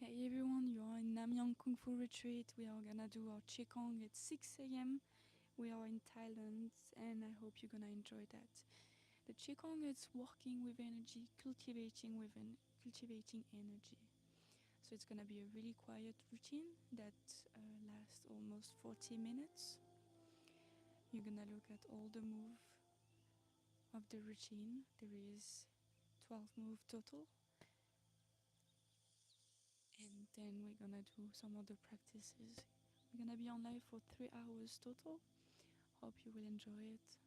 Hey everyone, you are in Namyang Kung Fu Retreat. We are gonna do our Qigong at 6 a.m. We are in Thailand and I hope you're gonna enjoy that. The Qigong is working with energy, cultivating energy. So it's gonna be a really quiet routine that lasts almost 40 minutes. You're gonna look at all the moves of the routine. There is 12 moves total. And then we're gonna do some other practices. We're gonna be on live for 3 hours total. Hope you will enjoy it.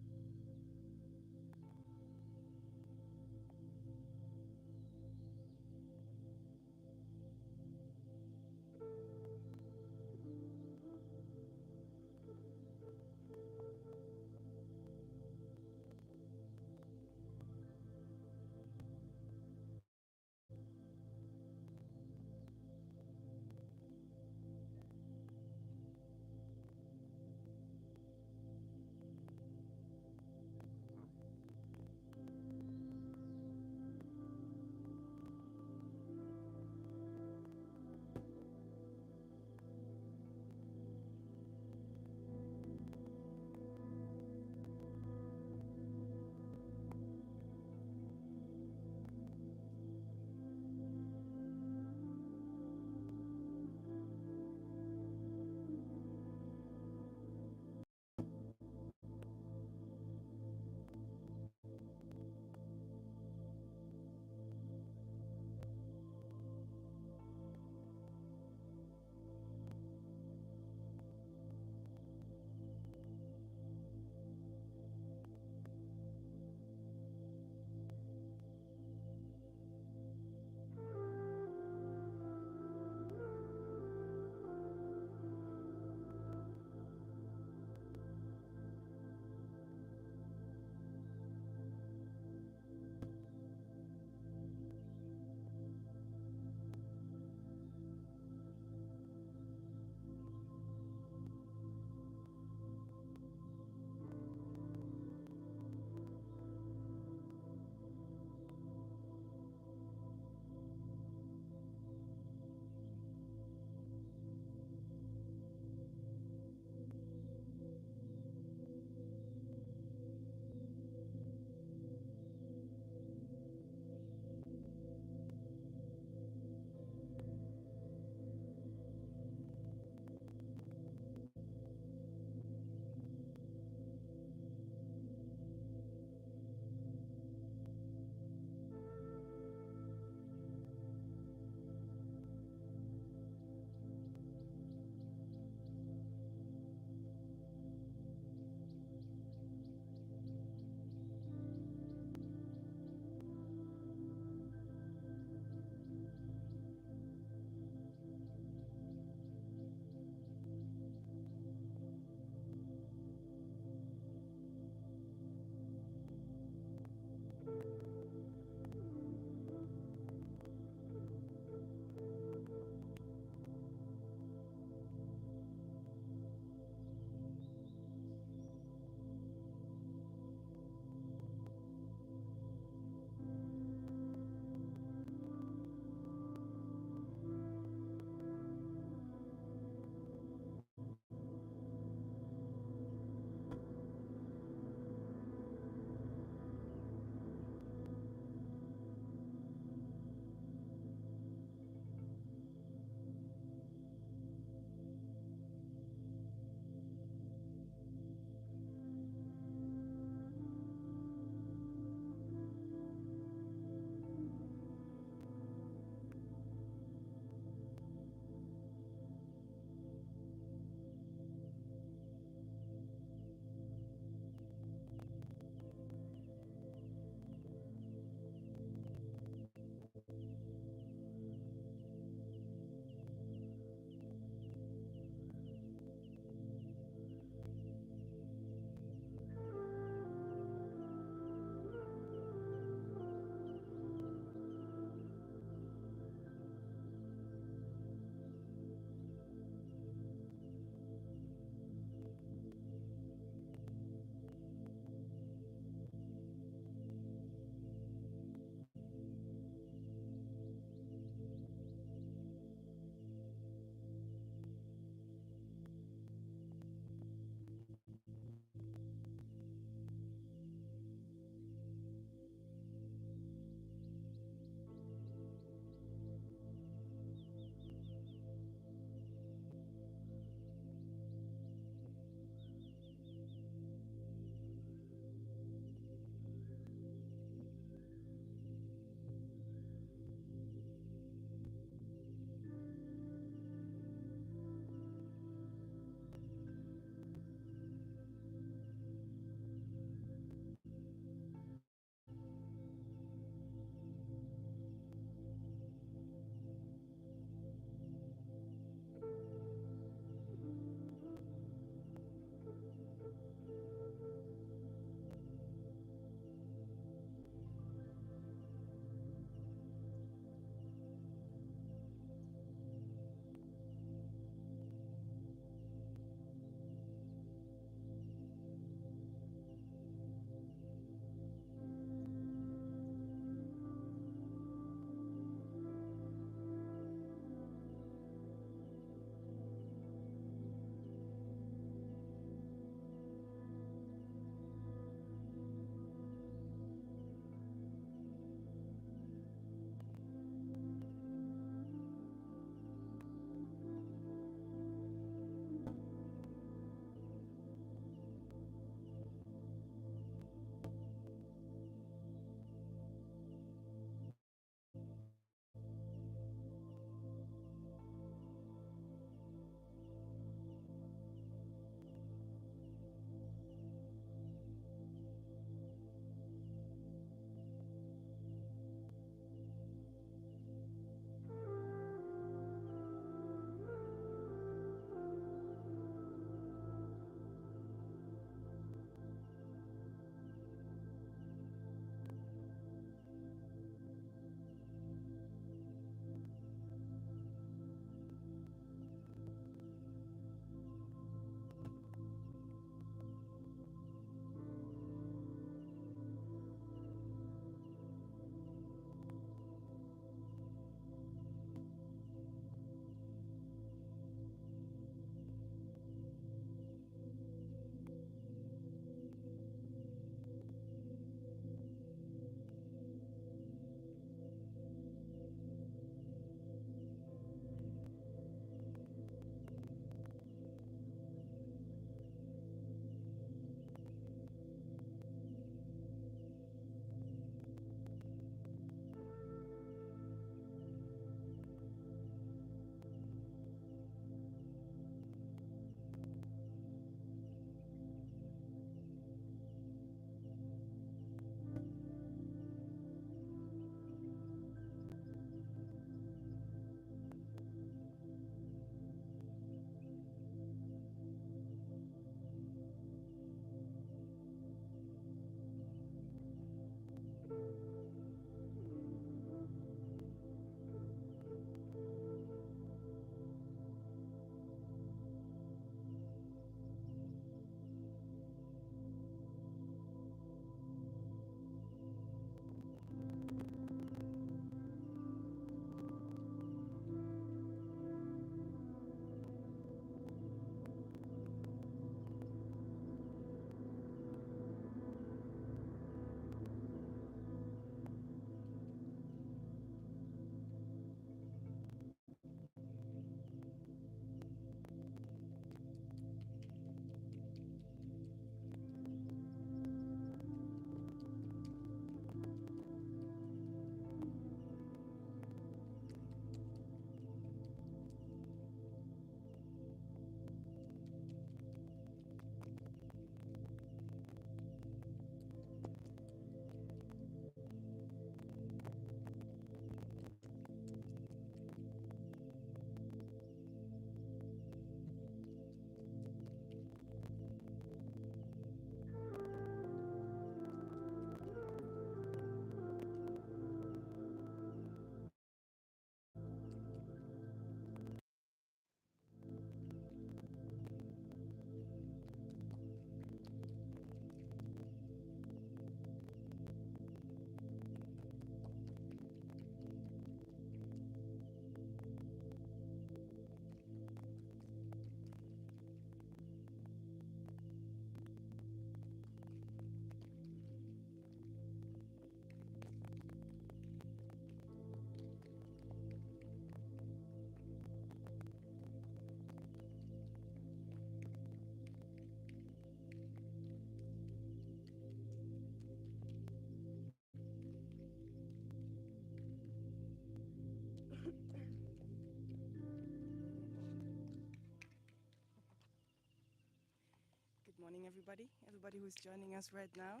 everybody who's joining us right now.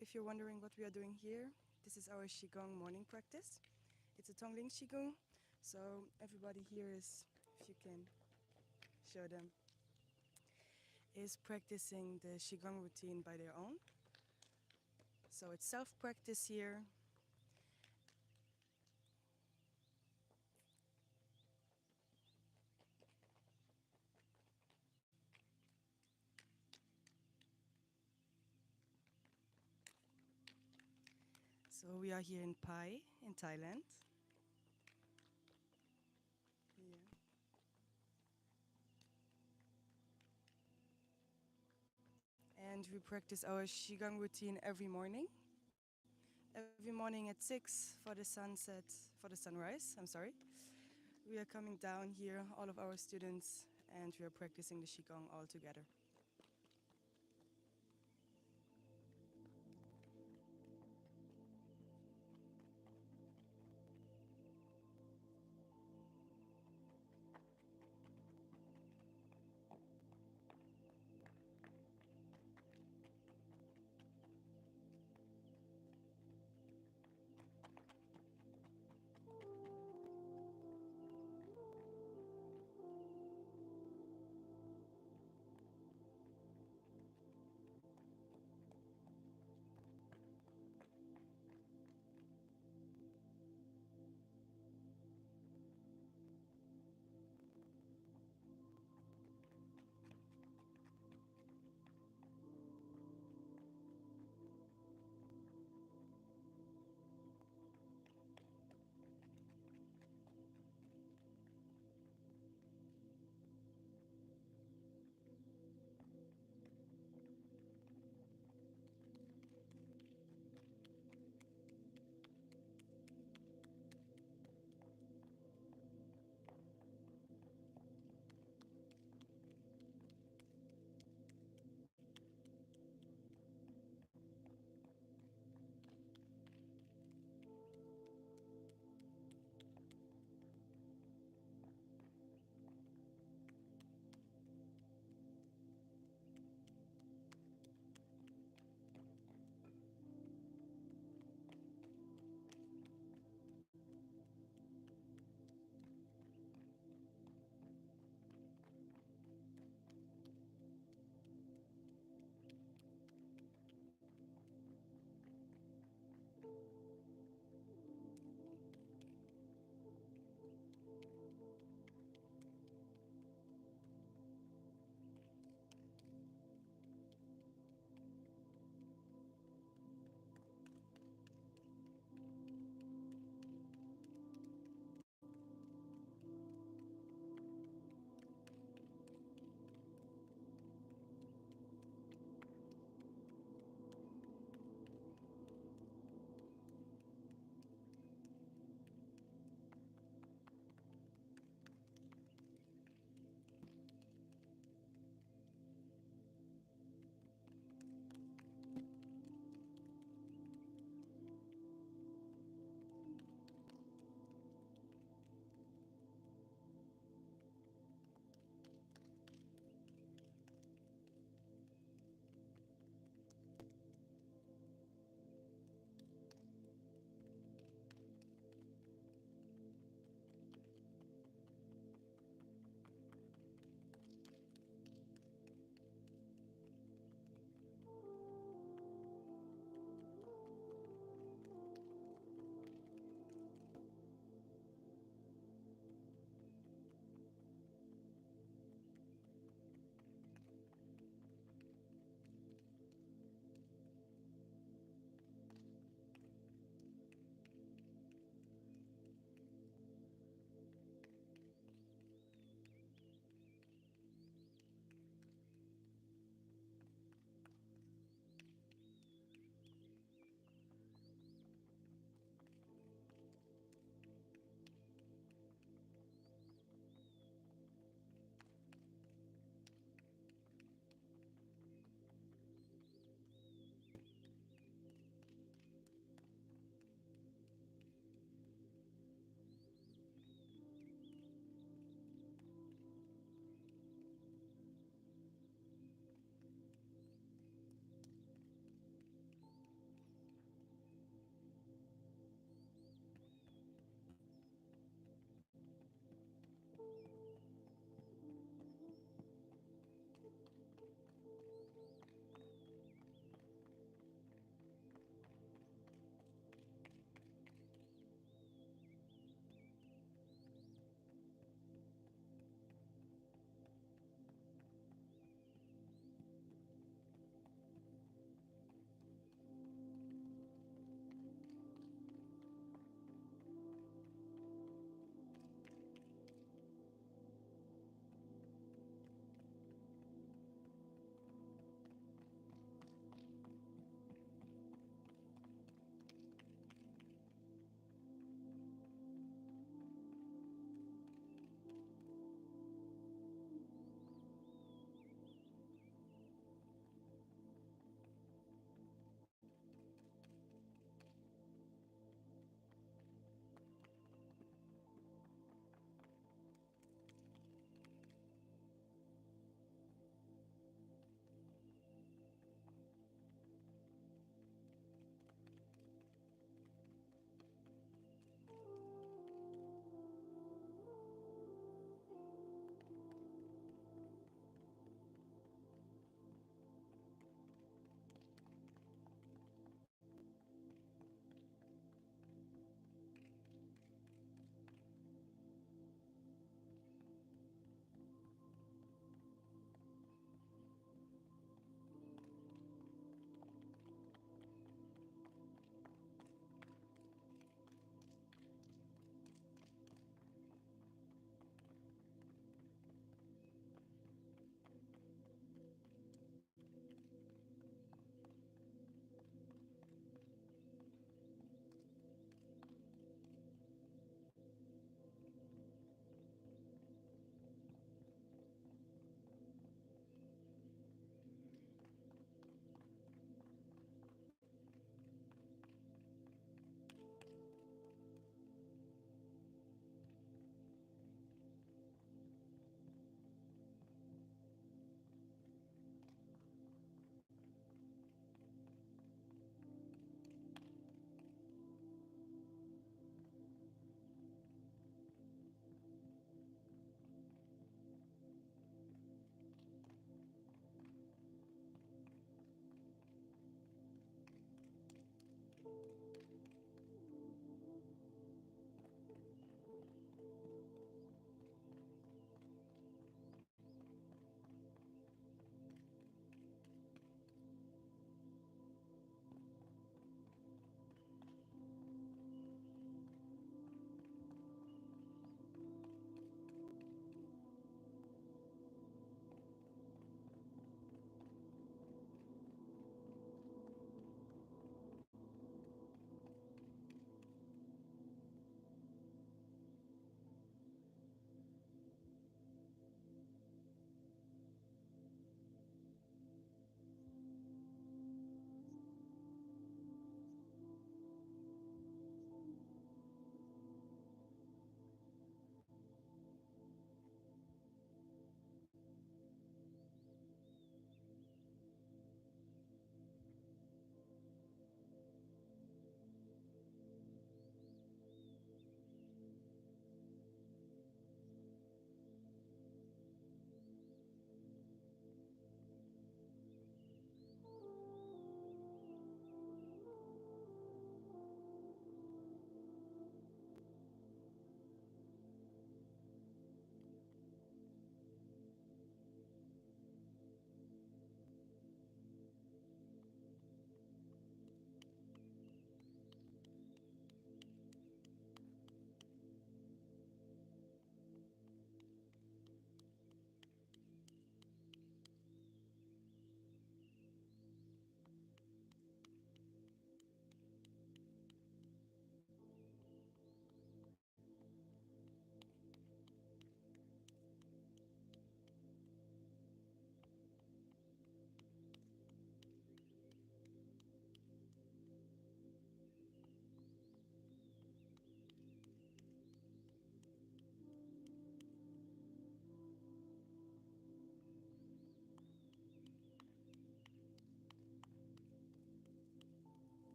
If you're wondering what we are doing here, this is our Qigong morning practice. It's a Tongling Qigong, so everybody here is, if you can show them, is practicing the Qigong routine by their own. So it's self-practice here. So we are here in Pai, in Thailand. Yeah. And we practice our Qigong routine every morning. Every morning at 6 for the sunset, for the sunrise, I'm sorry. We are coming down here, all of our students, and we are practicing the Qigong all together.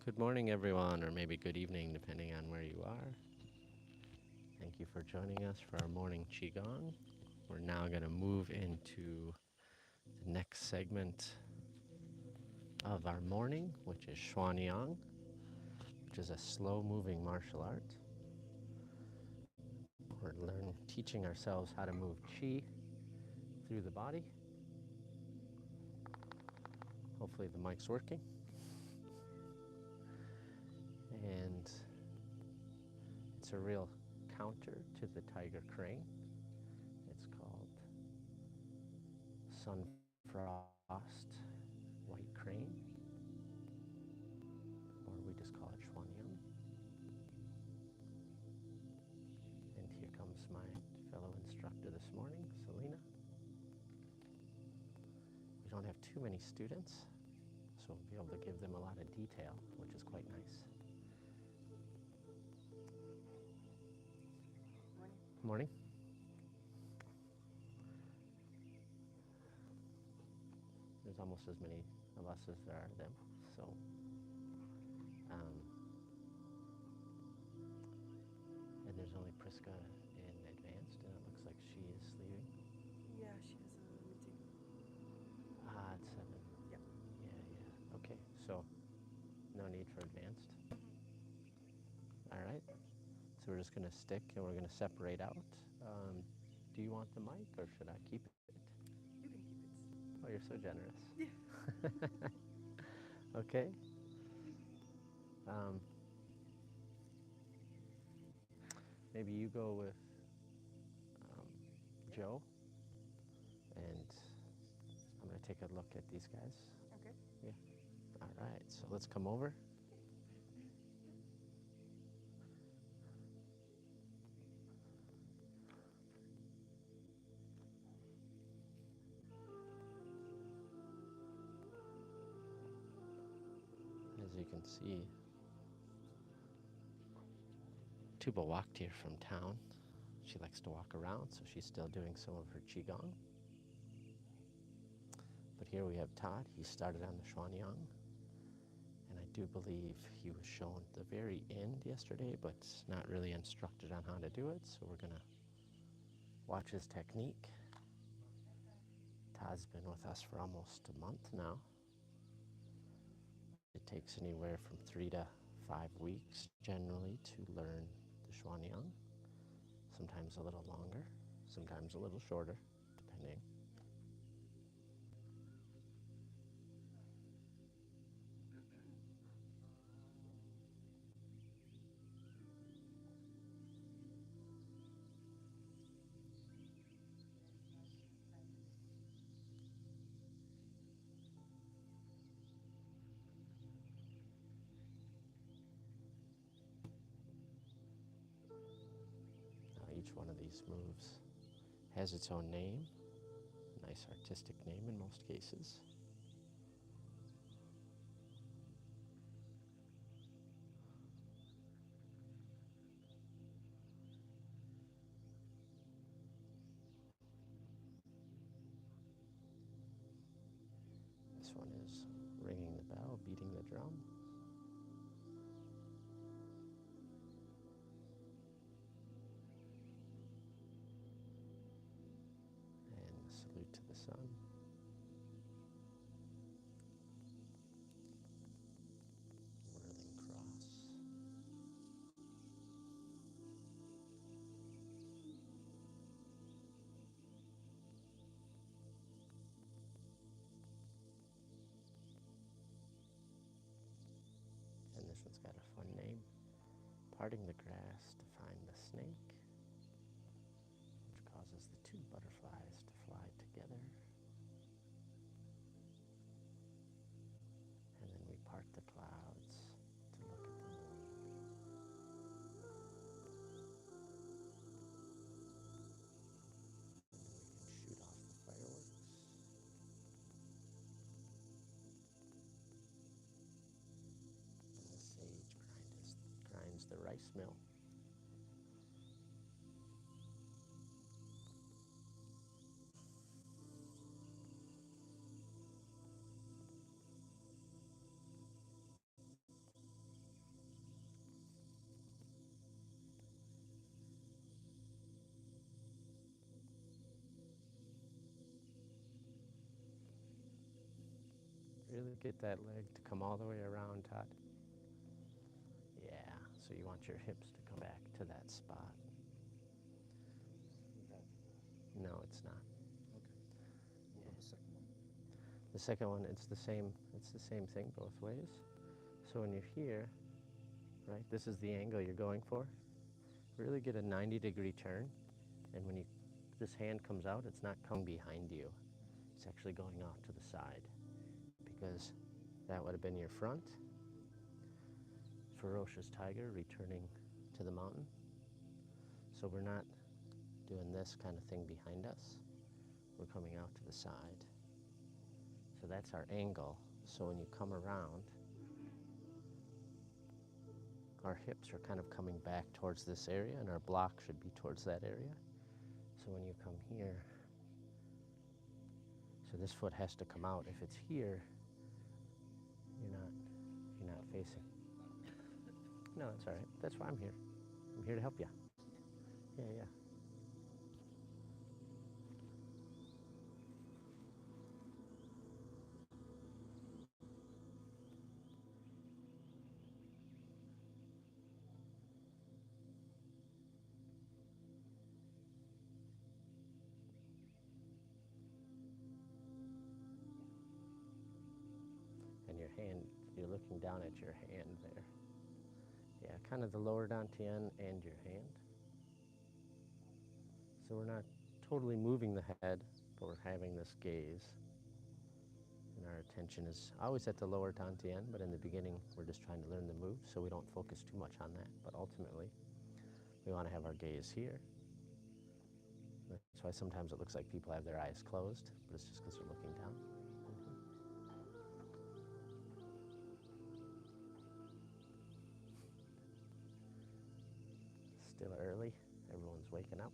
Good morning, everyone, or maybe good evening, depending on where you are. Thank you for joining us for our morning Qigong. We're now going to move into the next segment of our morning, which is Shuang, which is a slow-moving martial art. We're teaching ourselves how to move Qi through the body. Hopefully the mic's working. And it's a real counter to the tiger crane. It's called Sunfrost White Crane, or we just call it Shuang. And here comes my fellow instructor this morning, Selena. We don't have too many students, so we'll be able to give them a lot of detail, which is quite nice. Morning. There's almost as many of us as there are of them, so and there's only Priska in advanced, and it looks like she is leaving. Yeah, she has a meeting. At 7. Yeah. Yeah. Okay, so no need for advanced. All right. So we're just going to stick and we're going to separate out. Do you want the mic or should I keep it? You can keep it. Oh, you're so generous. Yeah. Okay. Maybe you go with Joe, and I'm going to take a look at these guys. Okay. Yeah. All right. So let's come over. As you can see, Tuba walked here from town. She likes to walk around, so she's still doing some of her Qigong. But here we have Todd. He started on the Shuang, and I do believe he was shown at the very end yesterday, but not really instructed on how to do it, so we're going to watch his technique. Todd's been with us for almost a month now. It takes anywhere from 3 to 5 weeks generally to learn the Shuang, sometimes a little longer, sometimes a little shorter, depending. Each one of these moves has its own name, nice artistic name in most cases. This one is ringing the bell, beating the drum. And the salute to the sun. Whirling cross. And this one's got a fun name. Parting the grass to find the snake, which causes the two butterflies to fly together. And then we part the clouds to look at the moon. And then we can shoot off the fireworks. And the sage grinds the rice mill. Really get that leg to come all the way around, Todd. Yeah, so you want your hips to come back to that spot. No, it's not. Okay. What about the second one? The second one, it's the same thing both ways. So when you're here, right, this is the angle you're going for. Really get a 90-degree turn, and when this hand comes out, it's not coming behind you. It's actually going off to the side, because that would have been your front. Ferocious tiger returning to the mountain. So we're not doing this kind of thing behind us. We're coming out to the side. So that's our angle. So when you come around, our hips are kind of coming back towards this area, and our block should be towards that area. So when you come here, so this foot has to come out. If it's here, you're not facing. No, it's all right. That's why I'm here. I'm here to help you. Yeah, yeah. And your hand, you're looking down at your hand there. Yeah, kind of the lower dantian and your hand. So we're not totally moving the head, but we're having this gaze. And our attention is always at the lower dantian, but in the beginning, we're just trying to learn the move, so we don't focus too much on that. But ultimately, we want to have our gaze here. That's why sometimes it looks like people have their eyes closed, but it's just because they're looking down. Still early, everyone's waking up.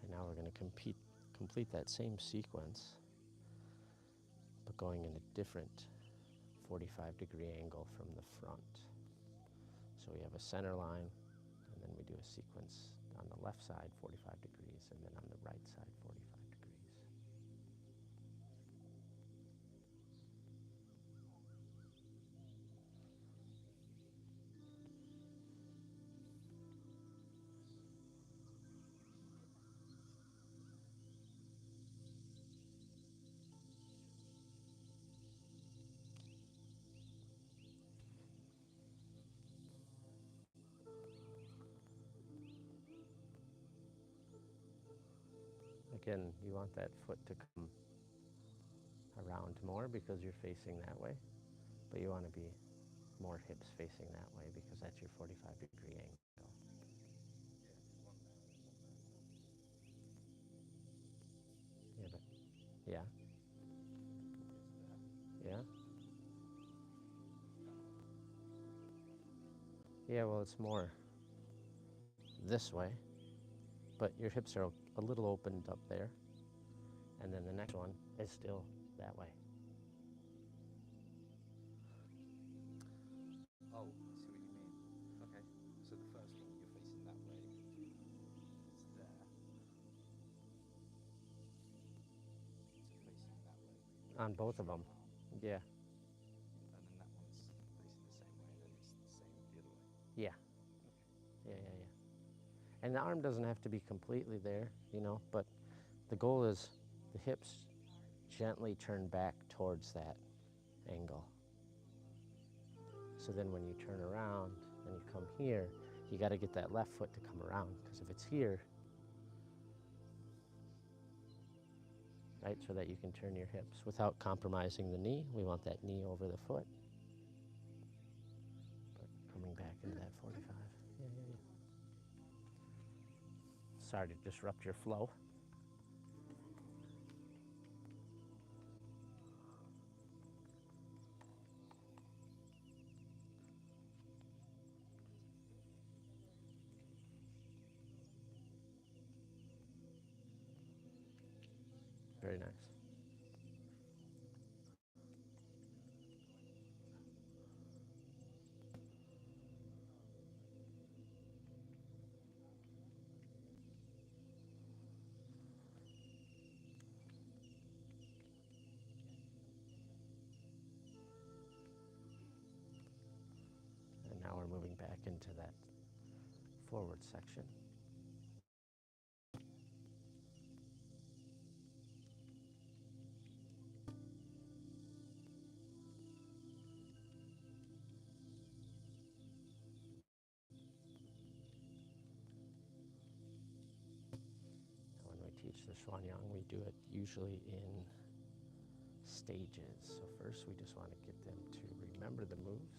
And now we're going to complete that same sequence, but going in a different 45-degree angle from the front. So we have a center line, and then we do a sequence on the left side, 45 degrees, and then on the right side, 45 degrees. Again, you want that foot to come around more because you're facing that way, but you want to be more hips facing that way because that's your 45-degree angle. Yeah, but yeah, yeah. Yeah, well, it's more this way, but your hips are a little opened up there, and then the next one is still that way. Oh, I see what you mean. Okay, so the first one, you're facing that way. It's there. It's facing that way. On both of them, yeah, And then that one's facing the same way, and then it's the same the other way. yeah, Okay. yeah. And the arm doesn't have to be completely there, but the goal is the hips gently turn back towards that angle. So then when you turn around and you come here, you got to get that left foot to come around, because if it's here, right, so that you can turn your hips without compromising the knee. We want that knee over the foot, but coming back into that 45. Yeah. Sorry to disrupt your flow. Very nice. back into that forward section. When we teach the Shuang, we do it usually in stages. So first we just want to get them to remember the moves.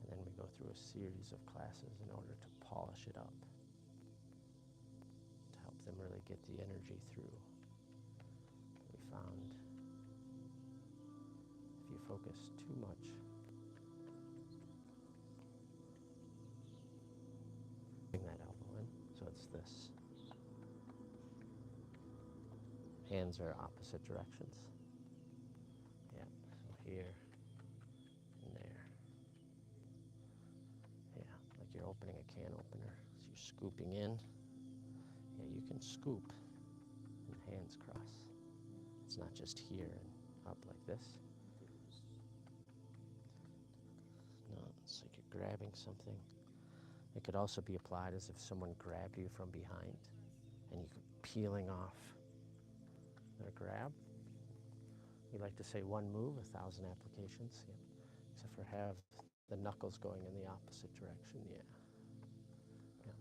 And then we go through a series of classes in order to polish it up, to help them really get the energy through. We found if you focus too much, bring that elbow in, so it's this. Hands are opposite directions. Yeah, so here and there. Yeah, like you're opening a can opener. So you're scooping in. Yeah, you can scoop and hands cross. It's not just here and up like this. No, it's like you're grabbing something. It could also be applied as if someone grabbed you from behind and you could peeling off their grab. We like to say one move, 1,000 applications. Yeah. Except for have the knuckles going in the opposite direction. Yeah. Yeah.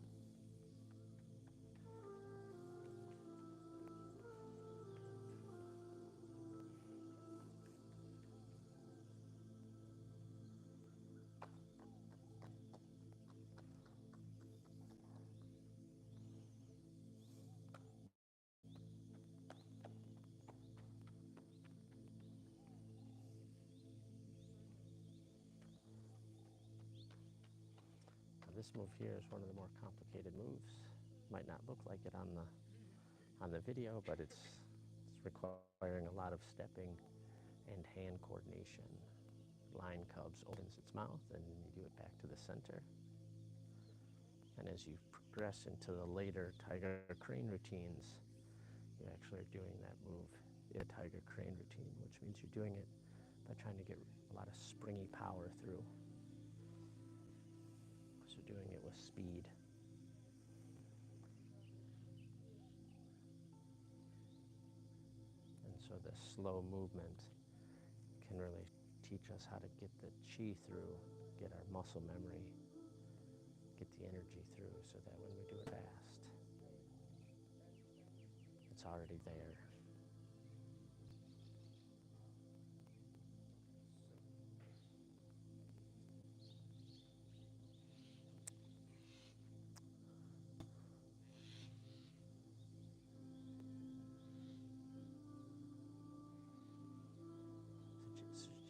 This move here is one of the more complicated moves. Might not look like it on the video, but it's requiring a lot of stepping and hand coordination. Lion Cubs opens its mouth and you do it back to the center. And as you progress into the later Tiger Crane routines, you actually are doing that move, the Tiger Crane routine, which means you're doing it by trying to get a lot of springy power through. So doing it with speed. And so the slow movement can really teach us how to get the chi through, get our muscle memory, get the energy through, so that when we do it fast, it's already there.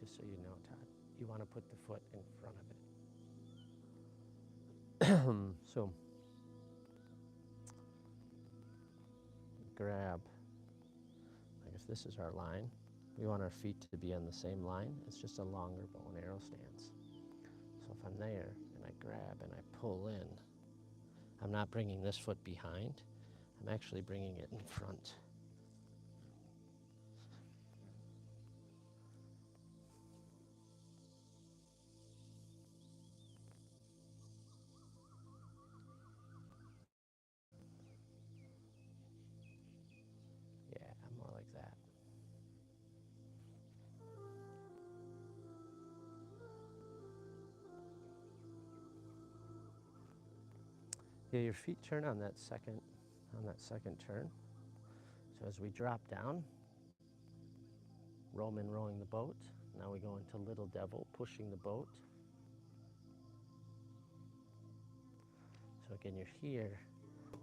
Just so you know, Todd, you want to put the foot in front of it. So, grab, I guess this is our line. We want our feet to be on the same line. It's just a longer bow and arrow stance. So if I'm there and I grab and I pull in, I'm not bringing this foot behind. I'm actually bringing it in front. Yeah, more like that. Yeah, your feet turn on that second turn. So as we drop down, Roman rowing the boat. Now we go into Little Devil, pushing the boat. So again, you're here,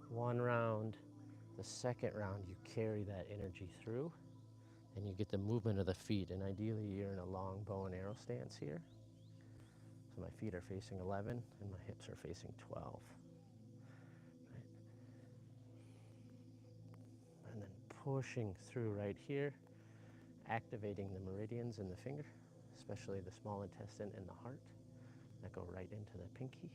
one round. The second round, you carry that energy through, and you get the movement of the feet. And ideally, you're in a long bow and arrow stance here. So my feet are facing 11, and my hips are facing 12. Right. And then pushing through right here, activating the meridians in the finger, especially the small intestine and the heart, that go right into the pinky.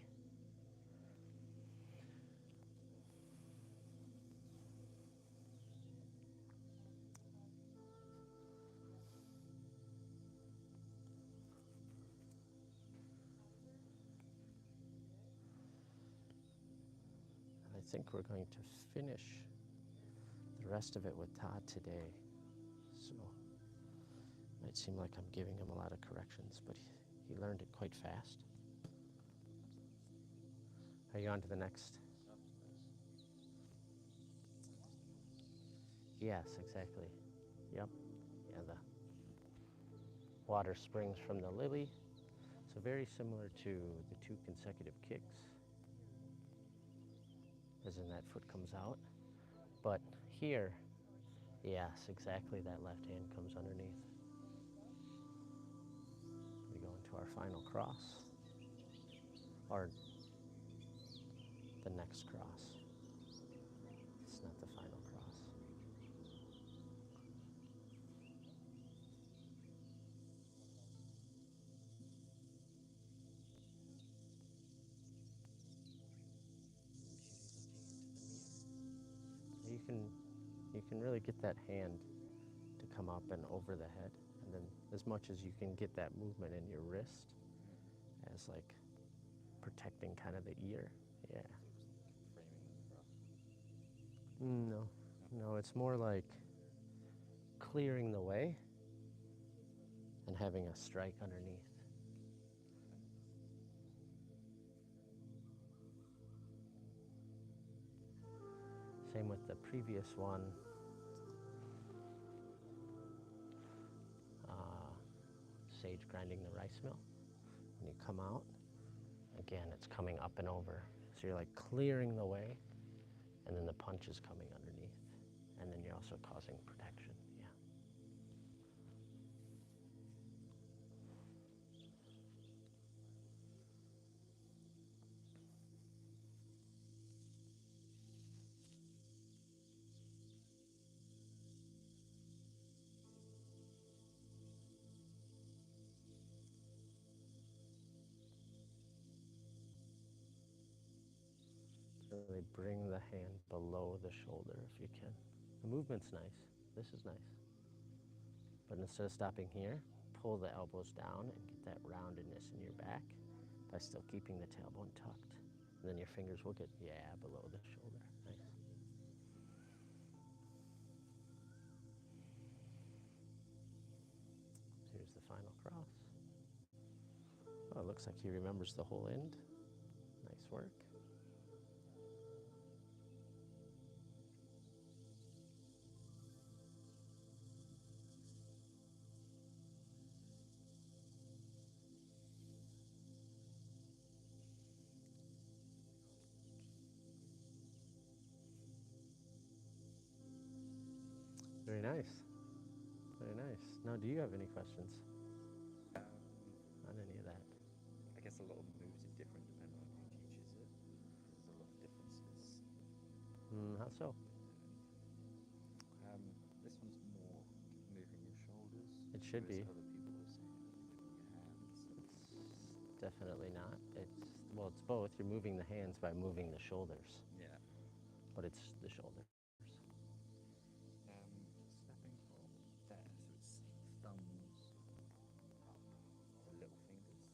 think we're going to finish the rest of it with Todd today. So it might seem like I'm giving him a lot of corrections, but he learned it quite fast. Are you on to the next? Yes, exactly. Yep. Yeah, the water springs from the lily. So very similar to the 2 consecutive kicks, as in that foot comes out. But here, yes, exactly, that left hand comes underneath. We go into our final cross, or the next cross. It's not the final cross. You can really get that hand to come up and over the head, and then as much as you can get that movement in your wrist as like protecting kind of the ear. Yeah. No, no, it's more like clearing the way and having a strike underneath. Same with the previous one. Sage grinding the rice mill. When you come out, again, it's coming up and over. So you're like clearing the way, and then the punch is coming underneath. And then you're also causing protection, yeah. Really bring the hand below the shoulder if you can. The movement's nice. This is nice. But instead of stopping here, pull the elbows down and get that roundedness in your back by still keeping the tailbone tucked. And then your fingers will get, yeah, below the shoulder. Nice. Here's the final cross. Oh, it looks like he remembers the whole end. Nice work. Very nice. Very nice. Now, do you have any questions on any of that? I guess a lot of moves are different depending on who teaches it. There's a lot of differences. How so? This one's more moving your shoulders. It should be. Whereas other people are saying moving your hands. It's definitely not. Well, it's both. You're moving the hands by moving the shoulders, Yeah. but it's the shoulders. Stepping from there, so it's thumbs up to little fingers.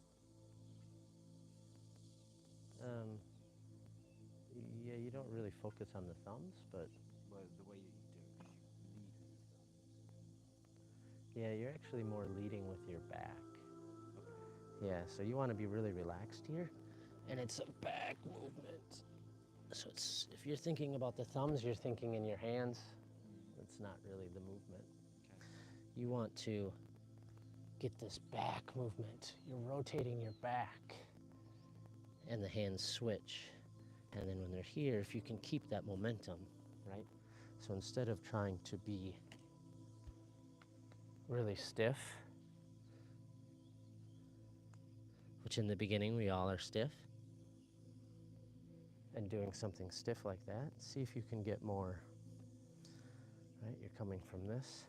Yeah, you don't really focus on the thumbs, but Well, the way you do it, because you lead with your thumbs. yeah, you're actually more leading with your back. Okay. Yeah, so you want to be really relaxed here, and it's a back movement. So it's, if you're thinking about the thumbs, you're thinking in your hands. It's not really the movement. Okay. You want to get this back movement. You're rotating your back, and the hands switch. And then when they're here, if you can keep that momentum, right? So instead of trying to be really stiff, which in the beginning we all are stiff, and doing something stiff like that, see if you can get more, right? You're coming from this,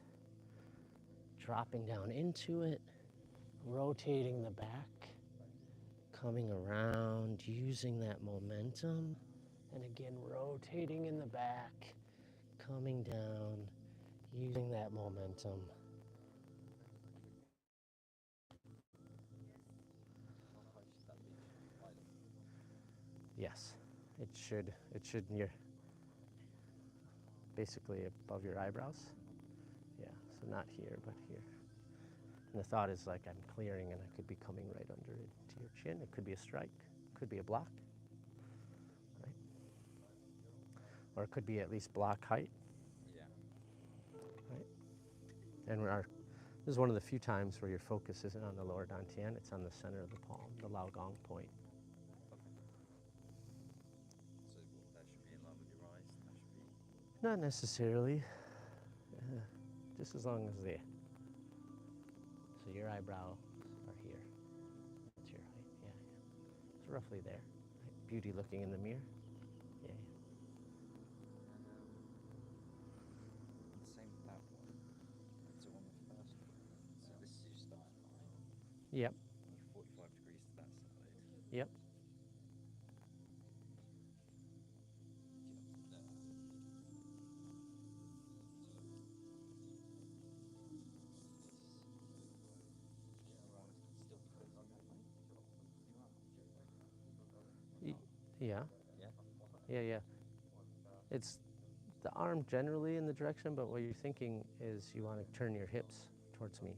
dropping down into it, rotating the back, coming around, using that momentum, and again, rotating in the back, coming down, using that momentum. Yes. it should near basically above your eyebrows. Yeah, so not here, but here. And the thought is like I'm clearing and I could be coming right under it to your chin. It could be a strike, could be a block, right? Or it could be at least block height, Yeah. right? And this is one of the few times where your focus isn't on the lower dantian, it's on the center of the palm, the Lao Gong point. So that should be in line with your eyes. That should be. Not necessarily, just as long as so your eyebrows are here. That's your height, yeah, yeah. It's roughly there. Right? Beauty looking in the mirror. Yeah, yeah. And same with that one. So on the first one, so this is your start line. Yep, You're 45 degrees to that side. yep. Get up to there. Yeah, Yeah. yeah, yeah. It's the arm generally in the direction, but what you're thinking is you want to turn your hips towards me,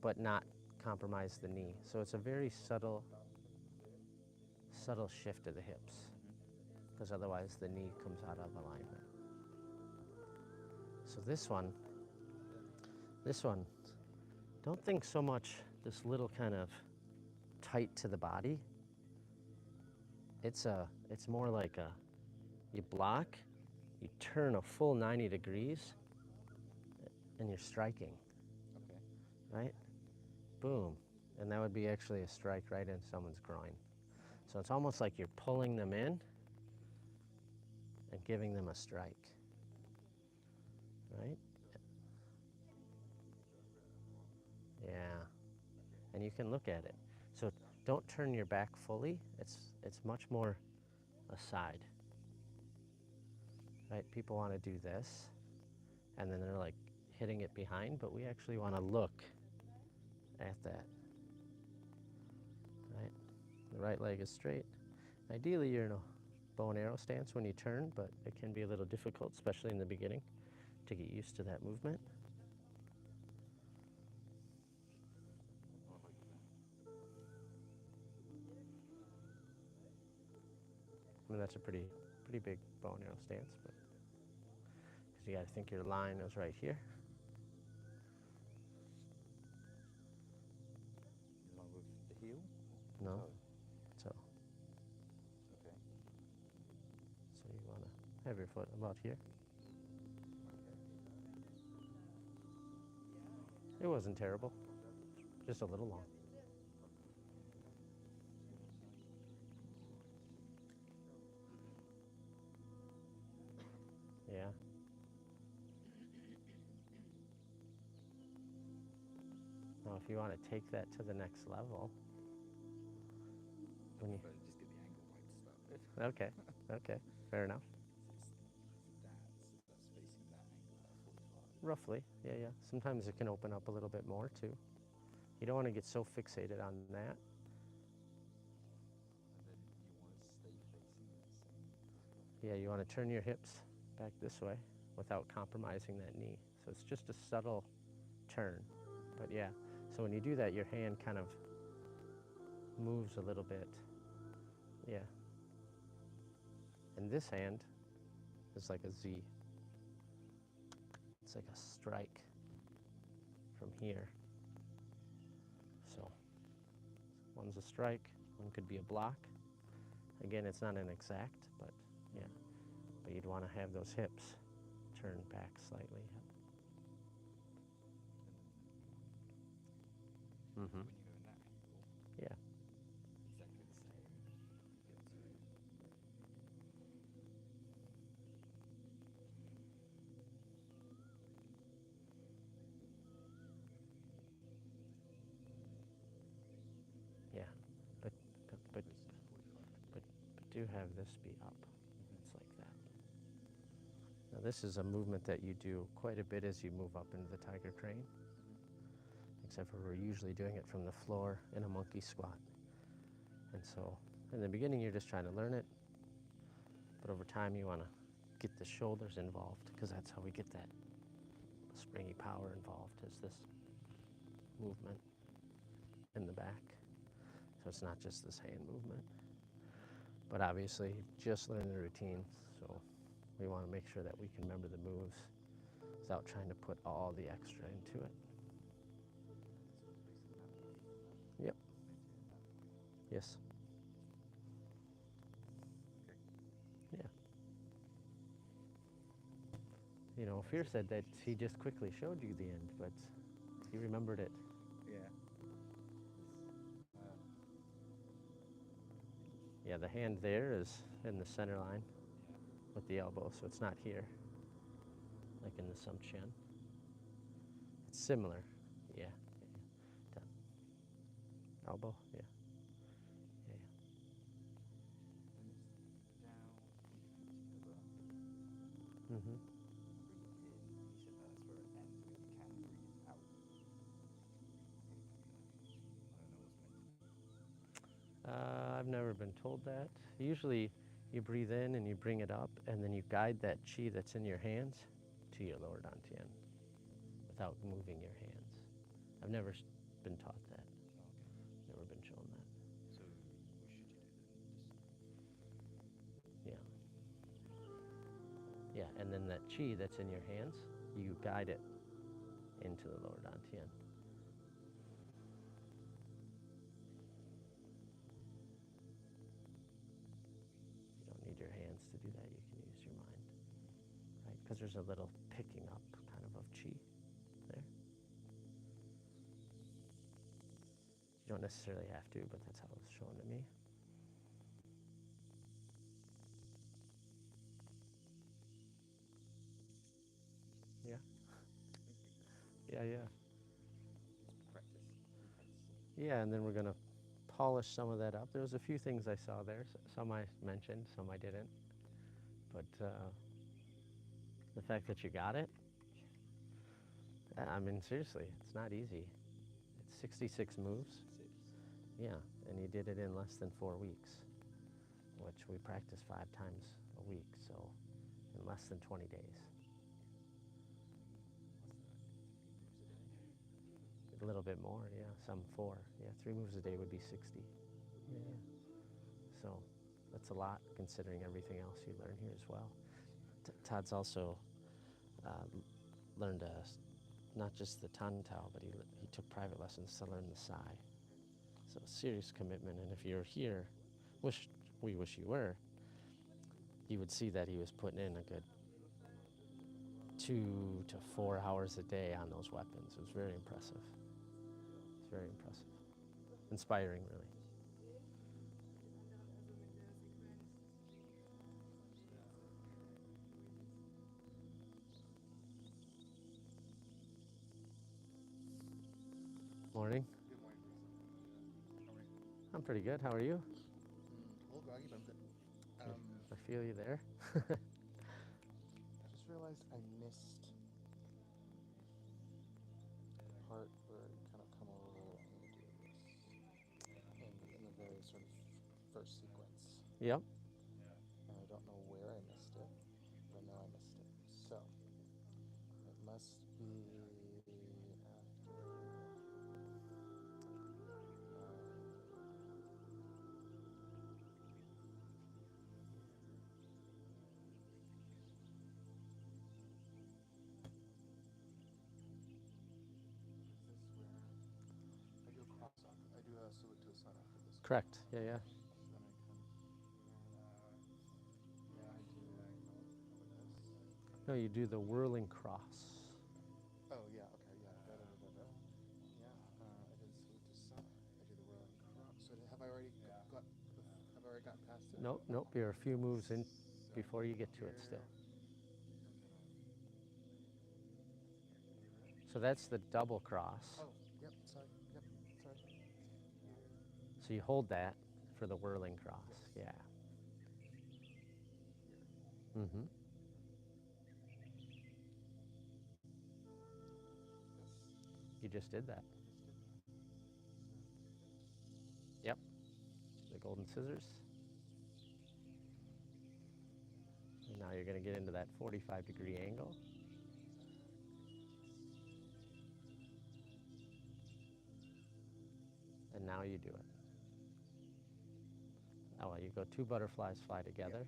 but not compromise the knee. So it's a very subtle shift of the hips, because otherwise the knee comes out of alignment. So this one, don't think so much this little kind of tight to the body. It's more like you block, you turn a full 90 degrees, and you're striking, Okay. right? Boom. And that would be actually a strike right in someone's groin. So it's almost like you're pulling them in and giving them a strike, right? Yeah. And you can look at it. So don't turn your back fully. It's much more aside, right? People want to do this, and then they're like hitting it behind, but we actually want to look at that, right? The right leg is straight. Ideally, you're in a bow and arrow stance when you turn, but it can be a little difficult, especially in the beginning, to get used to that movement. I mean, that's a pretty big bow and arrow stance, but because you got to think your line is right here. In line with the heel? No. Toe? So Okay. you want to have your foot about here. It wasn't terrible, just a little long. Yeah. Now, if you want to take that to the next level, when you, But just get the angle right to start with. okay, okay, fair enough. That's facing that angle, that 45. Roughly, yeah, yeah. Sometimes it can open up a little bit more too. You don't want to get so fixated on that. And then you want to stay facing that same. Yeah, you want to turn your hips back this way without compromising that knee. So it's just a subtle turn. But yeah, so when you do that, your hand kind of moves a little bit. Yeah. And this hand is like a Z. It's like a strike from here. So one's a strike, one could be a block. Again, it's not an exact, but yeah. But you'd want to have those hips turn back slightly. Mm-hmm. When you go in that angle, Yeah. exactly the same. You get to. Yeah. But Facing 45. do have this be up. It's like that. Now this is a movement that you do quite a bit as you move up into the tiger crane. Except for we're usually doing it from the floor in a monkey squat. And so in the beginning you're just trying to learn it, But over time, you want to get the shoulders involved because that's how we get that springy power involved, is this movement in the back. So it's not just this hand movement. But obviously, just learn the routine, so we want to make sure that we can remember the moves without trying to put all the extra into it. Yep. Yes. Yeah. You know, Fear said that he just quickly showed you the end, but he remembered it. Yeah. Yeah, the hand there is in the center line with the elbow, so it's not here, like in the Samchen. It's similar. Yeah. Down. Elbow, yeah. Yeah, yeah. Mm-hmm. I've never been told that. Usually you breathe in and you bring it up, and then you guide that chi that's in your hands to your lower dantian without moving your hands. I've never been taught that. Never been shown that. So what should you do then? Yeah. Yeah, and then that chi that's in your hands, you guide it into the lower dantian. You don't need your hands to do that. You can use your mind, right? Because there's a little picking up kind of chi there. You don't necessarily have to, but that's how it was shown to me. Yeah. Yeah, yeah. Practice. Yeah, and then we're going to polish some of that up. There was a few things I saw there. Some I mentioned, some I didn't. But the fact that you got it, I mean, seriously, it's not easy. It's 66 moves. Yeah, and you did it in less than 4 weeks, which we practice 5 times a week, so in less than 20 days. A little bit more, yeah, some 4. Yeah, 3 moves a day would be 60. Yeah, yeah. So that's a lot considering everything else you learn here as well. Todd's also learned not just the Tan Tao, but he took private lessons to learn the Sai. So serious commitment, and if you're here, we wish you were, you would see that he was putting in a good 2 to 4 hours a day on those weapons. It was very impressive. It's very impressive. Inspiring, really. Morning. Good morning, Bruce. How are you? I'm pretty good. How are you? A little groggy, but I'm good. I feel you there. I just realized I missed the part where you kind of come over and you do this in the very sort of first sequence. Yep. And I don't know where I missed it, but I know I missed it. So it must be after. I do a cross up. I do a salute to the sun after this. Correct. Yeah, yeah. So then I come. Yeah, I do this. No, you do the whirling cross. Oh yeah, okay, yeah. Da, da, da, da, da. Yeah, I did salute to sun. I do the whirling cross. So have I already have I already gotten past it? Nope, nope. You're a few moves in So before you get to it still. So that's the double cross. Oh, yep, sorry. Yep, sorry. So you hold that for the whirling cross. Yes. Yeah. Mm-hmm. You just did that. Yep. The golden scissors. you're going to get into that 45-degree angle. And now you do it. Oh, well, you go 2 butterflies fly together,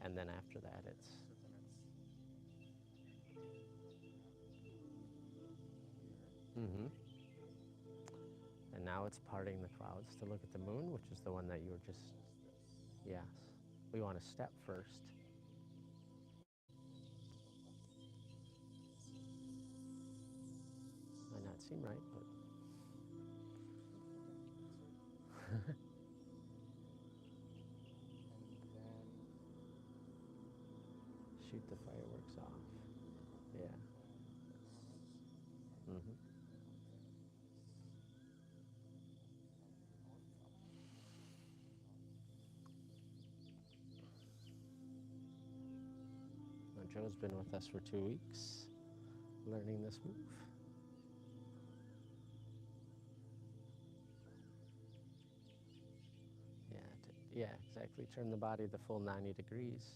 and then after that it's... Mm-hmm. And now it's parting the clouds to look at the moon, which is the one that you were just... Yes. We want to step first. Might not seem right, but... Shoot the fireworks off. Yeah. Mm-hmm. Now, Joe's been with us for 2 weeks, learning this move. Yeah, exactly. Turn the body the full 90 degrees.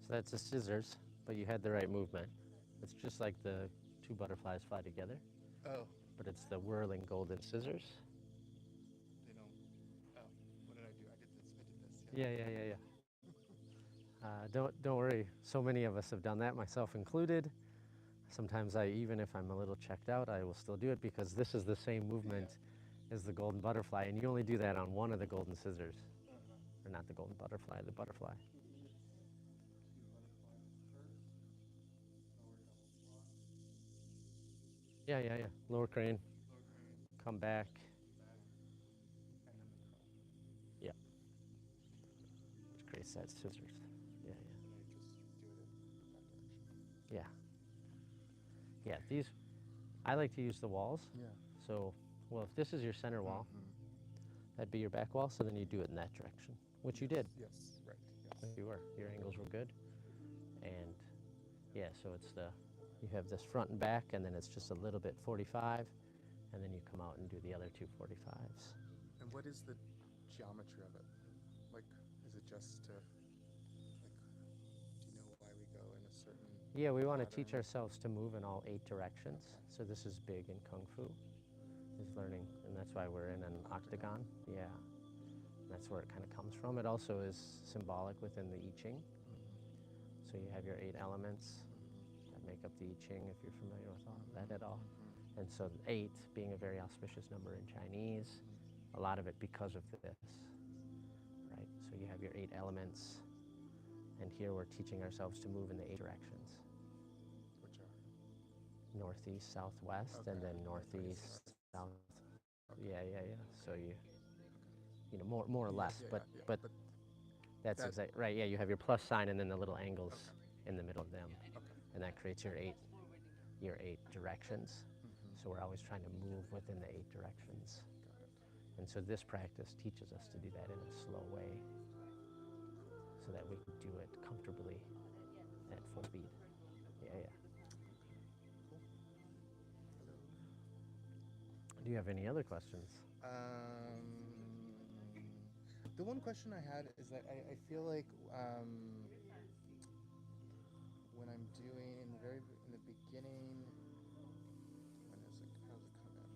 So that's the scissors, but you had the right movement. It's just like the 2 butterflies fly together. Oh. But it's the whirling golden scissors. They don't. Oh, what did I do? I did this. Yeah. Don't worry. So many of us have done that, myself included. Sometimes even if I'm a little checked out, I will still do it because this is the same movement as the golden butterfly, and you only do that on one of the golden scissors. Or not the golden butterfly, the butterfly. Yeah. Lower crane. Come back. Yeah. Which creates that scissors. Yeah. Yeah, these, I like to use the walls. Yeah. So, well, if this is your center wall, that'd be your back wall, so then you do it in that direction, which you did. Yes, right. Yes. Your angles were good. And yeah, so you have this front and back, and then it's just a little bit 45, and then you come out and do the other 2 45s. And what is the geometry of it? Like, is it just to, like, do you know why we go in a certain... Yeah, we want to teach ourselves to move in all 8 directions. So this is big in Kung Fu, is learning, and that's why we're in an octagon. Yeah, that's where it kind of comes from. It also is symbolic within the I Ching. So you have your 8 elements that make up the I Ching, if you're familiar with all that at all. And so 8 being a very auspicious number in Chinese, a lot of it because of this, right? So you have your 8 elements, and here we're teaching ourselves to move in the 8 directions. Which are? Northeast, southwest, and then northeast, south. Yeah. So you know, more or less, but that's exactly right. Yeah, you have your plus sign and then the little angles in the middle of them, and that creates your 8 directions. So we're always trying to move within the 8 directions. And so this practice teaches us to do that in a slow way, so that we can do it comfortably at full beat. Yeah. Do you have any other questions? The one question I had is that I feel like when I'm doing in the beginning, how's it come in?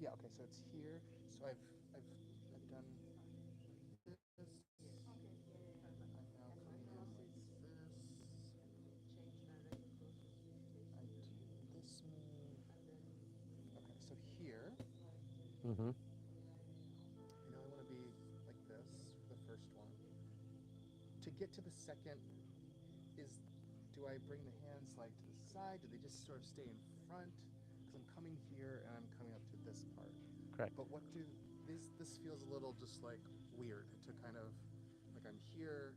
Yeah, okay, so it's here. So I've done this. I'm now coming in like this. I do this move. Okay, so here. Mm-hmm. I know I want to be like this for the first one. To get to the second, do I bring the hands like to the side? Do they just sort of stay in front? Because I'm coming here and I'm coming up to this part. Correct. But what do this feels a little just like weird to kind of like I'm here.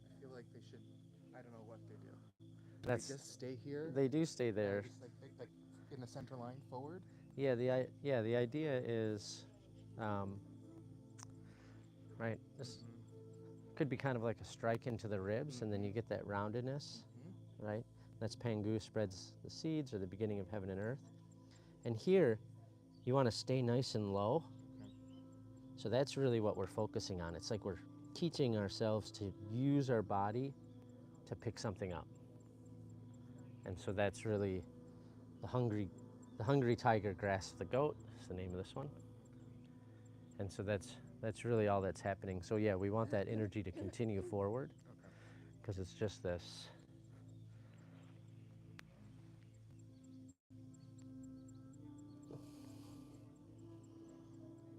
I feel like they should. I don't know what they do. They just stay here. They do stay there. Just like in the center line forward. Yeah, the idea is, right. This could be kind of like a strike into the ribs, and then you get that roundedness, right? That's Pangu spreads the seeds, or the beginning of heaven and earth. And here, you want to stay nice and low. So that's really what we're focusing on. It's like we're teaching ourselves to use our body to pick something up. And so that's really the hungry tiger grasps the goat, is the name of this one. And so that's really all that's happening. So yeah, we want that energy to continue forward, because it's just this.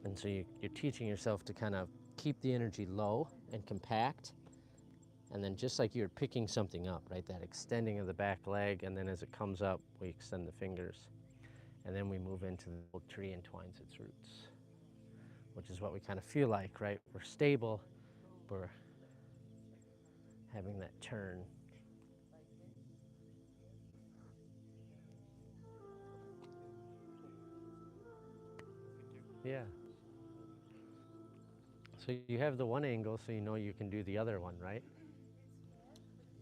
And so you're teaching yourself to kind of keep the energy low and compact. And then just like you're picking something up, right? That extending of the back leg, and then as it comes up, we extend the fingers. And then we move into the old tree entwines its roots, which is what we kind of feel like, right? We're stable, we're having that turn. Yeah. So you have the one angle, so you know you can do the other one, right?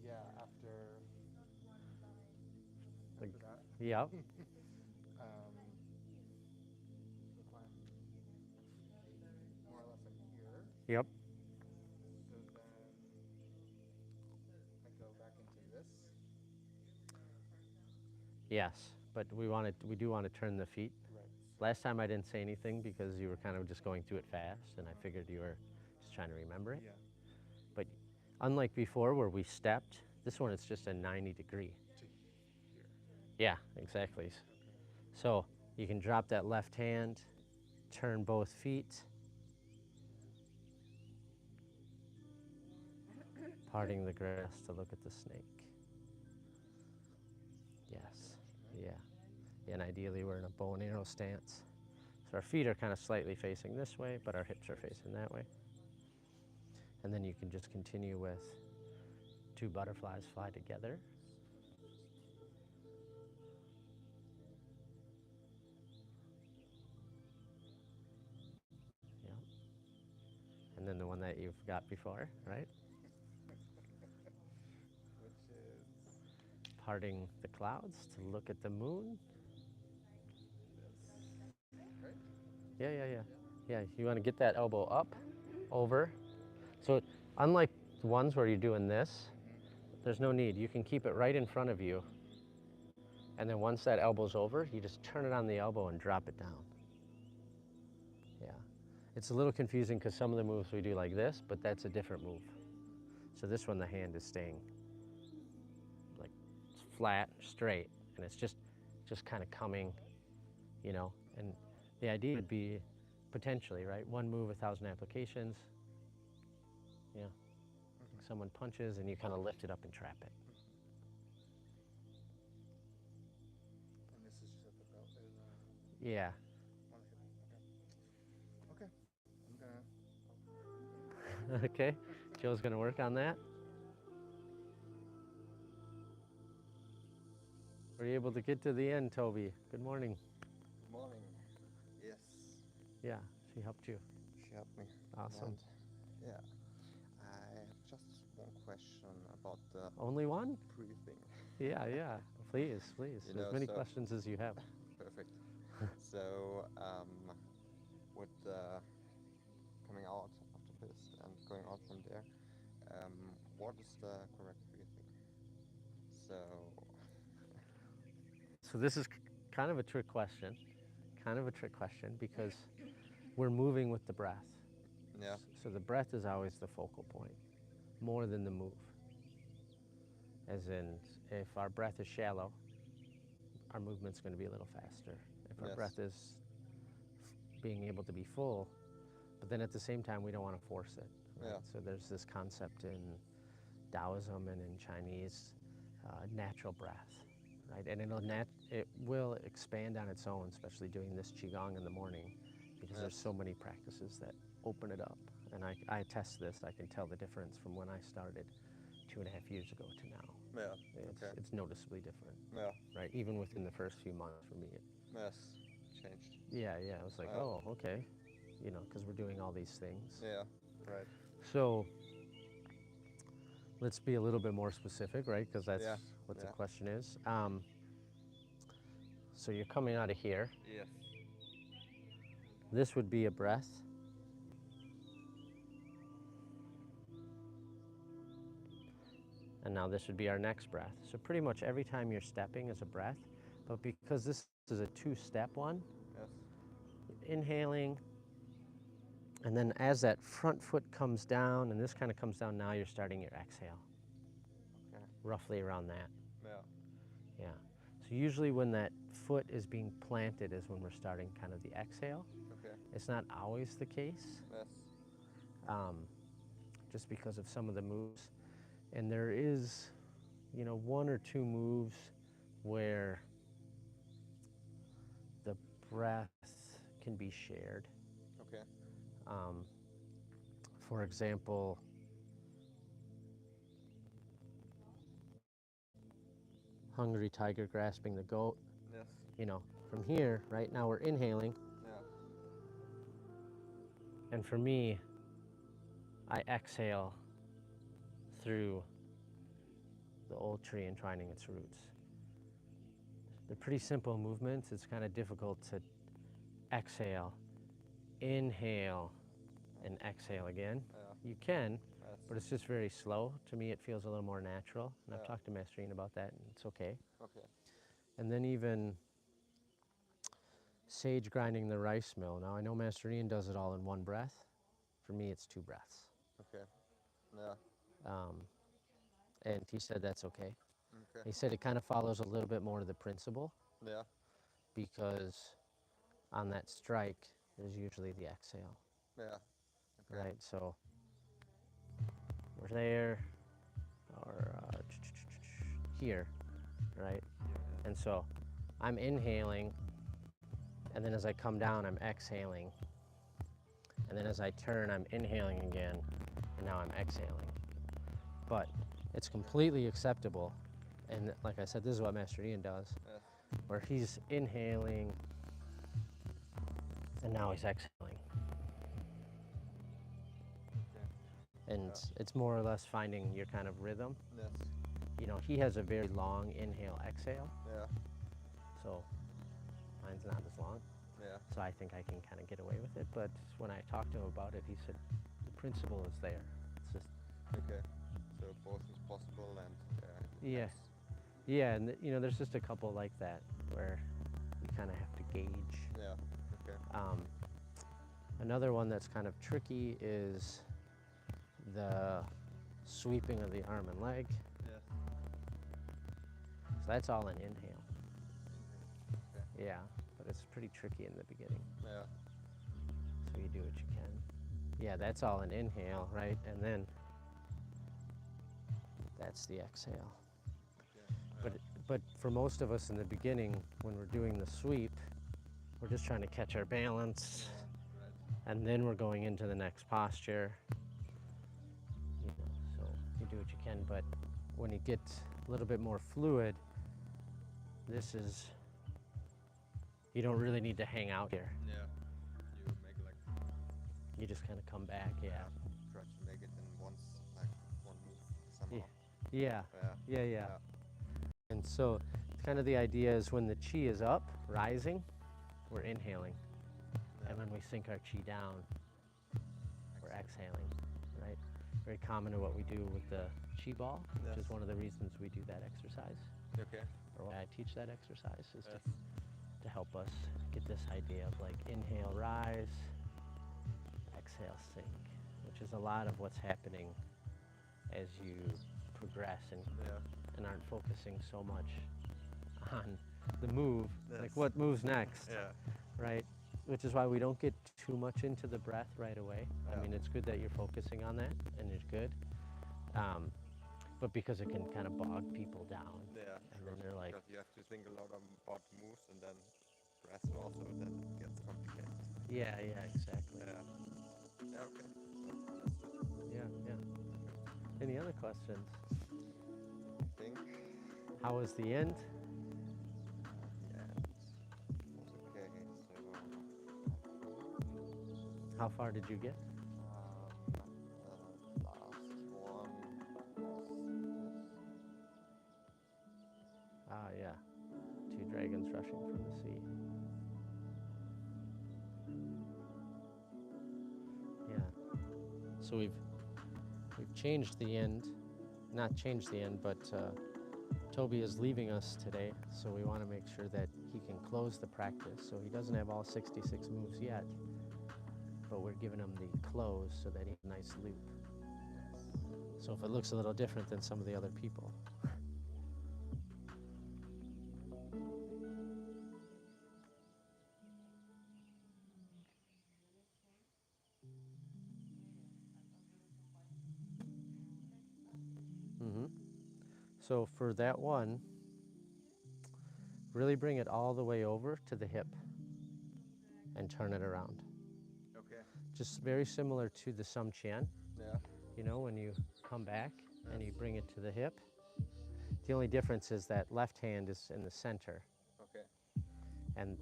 Yeah, after Like, that. yeah. More or less like here. Yep. So then I go back into this. Yes, but we do want to turn the feet. Right. Last time I didn't say anything because you were kind of just going through it fast, and I figured you were just trying to remember it. Yeah. But unlike before where we stepped, this one it's just a 90-degree. To here. Yeah, exactly. Okay. So you can drop that left hand, turn both feet, parting the grass to look at the snake. Yes, yeah. And ideally we're in a bow and arrow stance. So our feet are kind of slightly facing this way, but our hips are facing that way. And then you can just continue with 2 butterflies fly together. Yeah. And then the one that you've got before, right? Which is Parting the clouds to look at the moon. this. Right? Yeah. Yeah, you want to get that elbow up, over. So unlike the ones where you're doing this, there's no need. You can keep it right in front of you. And then once that elbow's over, you just turn it on the elbow and drop it down. Yeah. It's a little confusing because some of the moves we do like this, but that's a different move. So this one, the hand is staying like flat, straight, and it's just kind of coming, you know. And the idea would be potentially, right? One move, 1,000 applications. Yeah. Someone punches and you kind of lift it up and trap it. And this is just at the belt. Yeah. One hip. Okay. I'm gonna. Okay. Joe's gonna work on that. Were you able to get to the end, Toby? Good morning. Good morning. Yes, Yeah, she helped you. she helped me. Awesome. And, yeah, I have just one question about the Only one? breathing. Yeah. Please. You As know, many so- questions as you have. Perfect. So, with coming out after this and going out from there, what is the correct breathing? So, So this is kind of a trick question. Because we're moving with the breath. yeah, So the breath is always the focal point, more than the move. As in, if our breath is shallow, our movement's going to be a little faster. If our Yes. breath is being able to be full, but then at the same time, we don't want to force it. Right? Yeah. So there's this concept in Taoism and in Chinese, natural breath, right? And it will expand on its own, especially doing this Qigong in the morning, because there's so many practices that open it up. And I test this, I can tell the difference from when I started 2.5 years ago to now. Yeah. It's noticeably different. Yeah. Right, even within the first few months for me. Yes. Changed. Yeah, I was like, oh, okay, because we're doing all these things. Yeah. Right. So let's be a little bit more specific, right? Because that's what the question is. So you're coming out of here. Yes. This would be a breath. And now this would be our next breath. So pretty much every time you're stepping is a breath, but because this is a two-step one, inhaling, and then as that front foot comes down, and this kind of comes down, now you're starting your exhale. Okay. Roughly around that. Yeah. Yeah. So usually when that foot is being planted is when we're starting kind of the exhale. Okay. It's not always the case. Yes. Just because of some of the moves. And there is, one or two moves where the breath can be shared. Okay. For example, hungry tiger grasping the goat. Yes. From here, right now we're inhaling. Yeah. And for me, I exhale through the old tree entwining its roots. They're pretty simple movements. It's kind of difficult to exhale, inhale, and exhale again. Yeah. You can, Yes. but it's just very slow. To me, it feels a little more natural. And I've talked to Master Ian about that, and it's okay. Okay. And then even sage grinding the rice mill. Now, I know Master Ian does it all in one breath. For me, it's 2 breaths. Okay. Yeah. And he said that's okay. Okay. He said it kind of follows a little bit more to the principle, Yeah. because on that strike, there's usually the exhale. Yeah. Okay. Right? So we're there, or here, right? And so I'm inhaling, and then as I come down, I'm exhaling. And then as I turn, I'm inhaling again, and now I'm exhaling. But it's completely acceptable. And like I said, this is what Master Ian does, where he's inhaling, and now he's exhaling. And it's more or less finding your kind of rhythm. Yes. He has a very long inhale, exhale. Yeah. So mine's not as long. Yeah. So I think I can kind of get away with it. But when I talked to him about it, he said the principle is there. It's just Okay. So both is possible, and yeah. Yeah, and there's just a couple like that where you kind of have to gauge. Yeah. Okay. Another one that's kind of tricky is the sweeping of the arm and leg. Yes. So that's all an inhale. Okay. Yeah, but it's pretty tricky in the beginning. Yeah. So you do what you can. Yeah, that's all an inhale, right? And then that's the exhale. Okay. But for most of us in the beginning, when we're doing the sweep, we're just trying to catch our balance, and then we're going into the next posture. So you do what you can, but when you get a little bit more fluid, you don't really need to hang out here. Yeah. You make You just kind of come back, yeah. try to make it in one move somehow. Yeah. Yeah. Yeah. And so kind of the idea is when the chi is up, rising, we're inhaling. And when we sink our chi down, we're exhaling, right? Very common to what we do with the chi ball, which is one of the reasons we do that exercise. Okay. Or why I teach that exercise is to help us get this idea of like inhale, rise, exhale, sink, which is a lot of what's happening as you progress and aren't focusing so much on the move, like what moves next, right? Which is why we don't get too much into the breath right away. I mean, it's good that you're focusing on that, and it's good. but because it can kind of bog people down. Yeah, And then they're like, because you have to think a lot about moves and then breath also, then it gets complicated. yeah, exactly. Yeah. Yeah, okay. So that's it. Yeah. Any other questions? I think How was the end? the end was okay. So How far did you get? the last one was this. Ah, yeah. 2 dragons rushing from the sea. Yeah. So we've changed the end. Not changed the end, but Toby is leaving us today, so we want to make sure that he can close the practice. So he doesn't have all 66 moves yet, but we're giving him the close so that he has a nice loop. So if it looks a little different than some of the other people. So for that one, really bring it all the way over to the hip and turn it around. Okay. Just very similar to the Sum Chien. Yeah. You know, when you come back and you bring it to the hip. The only difference is that left hand is in the center, Okay.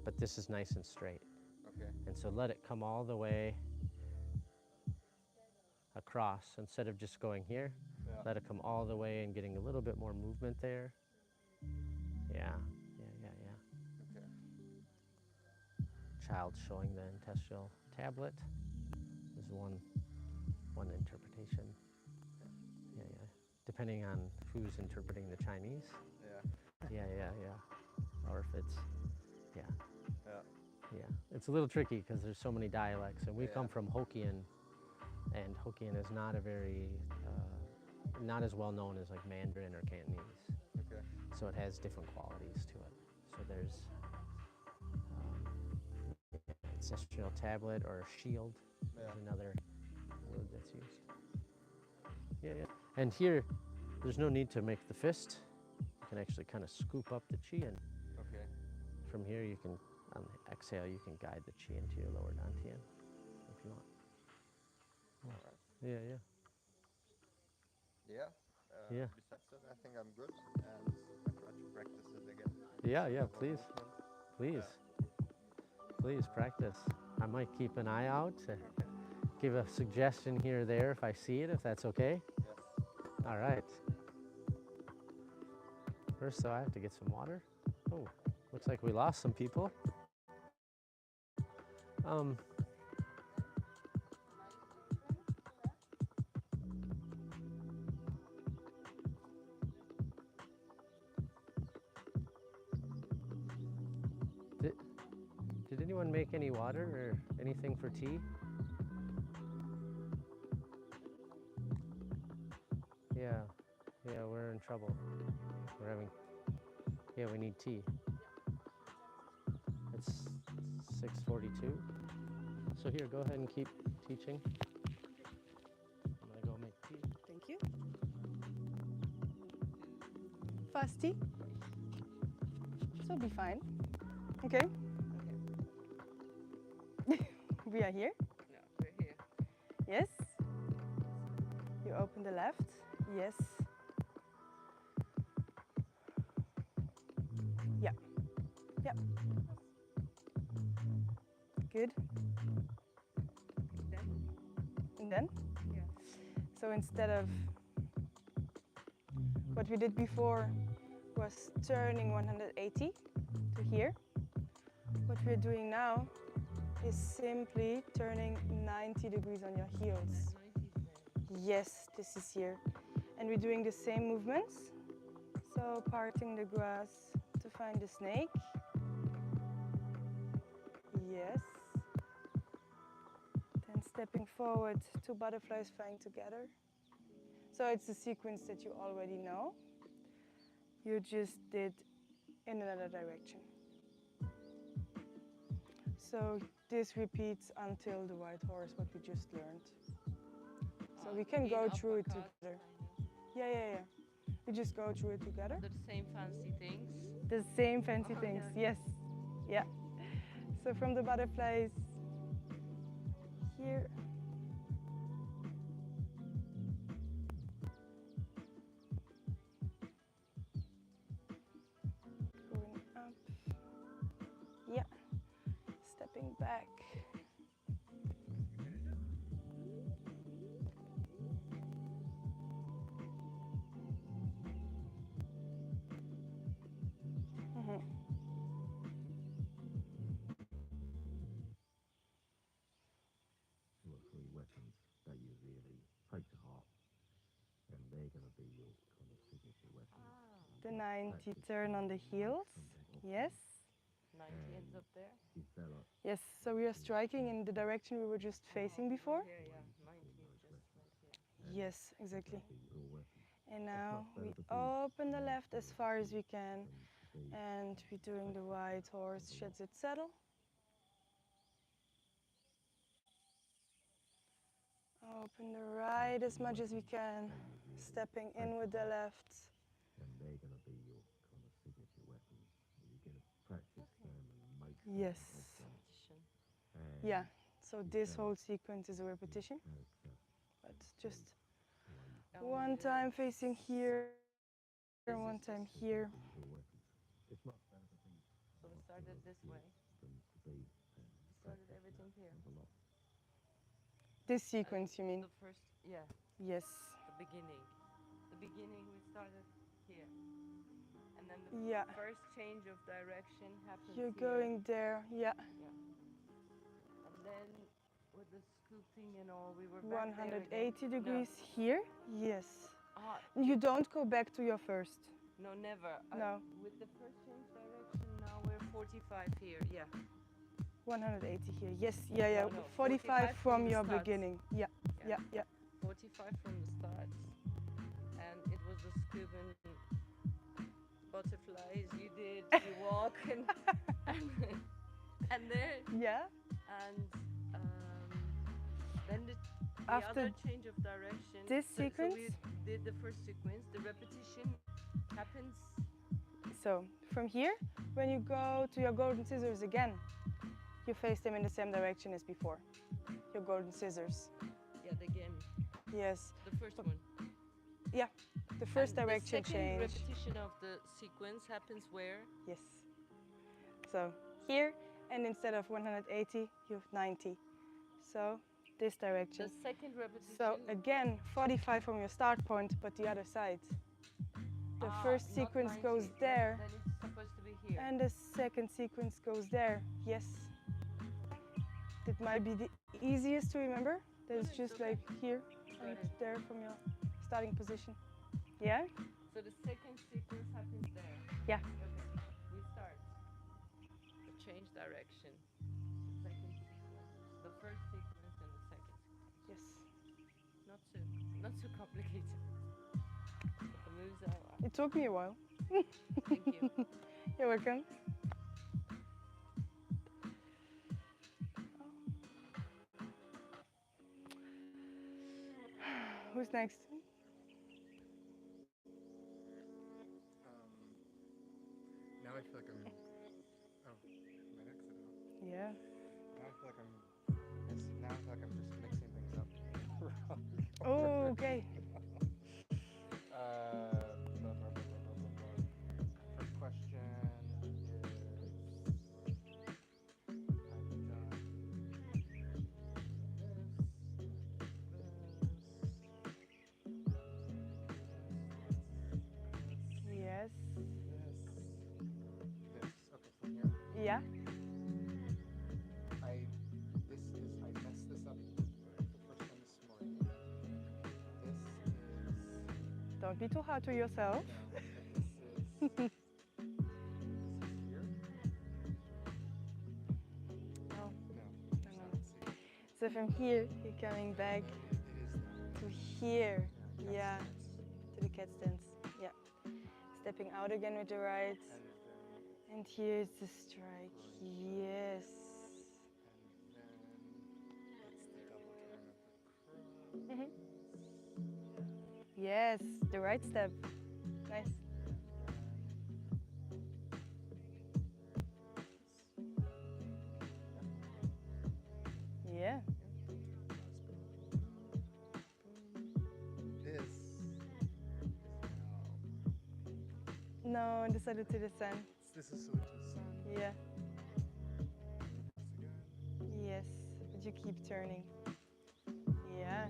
but this is nice and straight. Okay. And so let it come all the way across instead of just going here. Yeah. Let it come all the way and getting a little bit more movement there. Yeah. Okay. Child showing the intestinal tablet is one interpretation. Yeah. Depending on who's interpreting the Chinese. Yeah. Yeah. Or if it's, yeah. Yeah. It's a little tricky because there's so many dialects, and we Yeah. come from Hokkien, and Hokkien is not a very, not as well known as like Mandarin or Cantonese. Okay. So it has different qualities to it. So there's ancestral tablet or shield Yeah. is another word that's used. Yeah. And here, there's no need to make the fist. You can actually kind of scoop up the chi, and Okay. from here you can, on the exhale, you can guide the chi into your lower dantian if you want. All right. Yeah. Yeah. Yeah. Besides that, I think I'm good, and I try to practice it again. Yeah, Slower please. movement. Please practice. I might keep an eye out to give a suggestion here or there if I see it, if that's okay. Yes. All right. First, though, I have to get some water. Oh, looks like we lost some people. Did anyone make any water or anything for tea? Yeah, we're in trouble. We need tea. It's 6:42. So here, go ahead and keep teaching. I'm gonna go make tea. Thank you. Fast tea? This will be fine. Okay. We are here? No, we're here. Yes. You open the left? Yes. Yeah. Good. And then? Yeah. So instead of what we did before was turning 180 to here, what we're doing now is simply turning 90 degrees on your heels. Yes, this is here. And we're doing the same movements. So parting the grass to find the snake. Yes. Then stepping forward, 2 butterflies flying together. So it's a sequence that you already know. You just did in another direction. So this repeats until the white horse, what we just learned. So we can go through it together. Yeah. We just go through it together. The same fancy things. The same fancy Oh, things, yeah. yes. Yeah. So from the butterflies here. Going up. Yeah. Stepping back. Mhm. Two or three weapons that you really take to heart, and they're going to be your kind of signature weapons. The 90 turn on the heels. Yes. 90 ends up there. Is there like Yes, so we are striking in the direction we were just facing before. Here, yeah. 90 just went here. Yes, exactly. your weapons? And now we open the left as far as we can, and we're doing the white horse sheds its saddle. Open the right as much as we can, stepping in with the left. And they're going to be your kind of signature weapons. You're going to practice them and make Yes. them. Repetition. And Yeah, so this whole sequence is a repetition, character, but just Oh, one yeah. time facing here, one time here. your weapons. It's much better to be So we started this way. than to be We started everything here. a lot. This sequence, you mean? The first, yeah, Yes. the beginning. The beginning we started here. And then the Yeah. first change of direction happens You're here. going there, yeah. And then with the scooping and all, we were back there 180 again. degrees here, yes. No. Ah, You don't go back to your first. no, never. No. With the first change direction, now we're 45 here, yeah. 180 here, yes, yeah. No, 45 from the your start. beginning, yeah. 45 from the start. And it was the scoop and butterflies you did, you walk and there. Yeah. And then the After other change of direction. this So sequence? we did the first sequence. The repetition happens. So from here, when you go to your golden scissors again, you face them in the same direction as before. Your golden scissors. Yeah, again. Yes. The first one. The first And direction the second change. repetition of the sequence happens where? Yes. So here, and instead of 180, you have 90. So this The direction. second repetition. So again, 45 from your start point, but the other side. The first not sequence 90. goes there, Then it's supposed to be here. and the second sequence goes there. Yes. That might be the easiest to remember. That is it's just okay. like here Got and it. there from your starting position. Yeah? So the second sequence happens there. Yeah. Okay. We start. The change direction. The second sequence. The first sequence and the second sequence. Yes. Not so complicated. But the moves are. It took me a while. Thank you. You're welcome. Who's next? Now I feel like I'm. Oh, my next? I don't know. Yeah. Now I feel like I'm. Now I feel like I'm just mixing things up. Oh, okay. First question is. I've done Yes. this. Okay, from here. Yeah. I messed this up the first one this morning. This is. Don't be too hard to yourself. No, this is. This is here. No. No, No. let's see. So from here, you're coming back It is to here. that. Yeah. To the cat stance. Yeah. Stepping out again with the right. And then And here's the strike. Yes. and then it's the double turn of the cross. Yes. The right step. Nice. Yeah. This. No, and decided to the sun. This is so to the sun. Yeah. This again. Yes. But you keep turning. Yeah.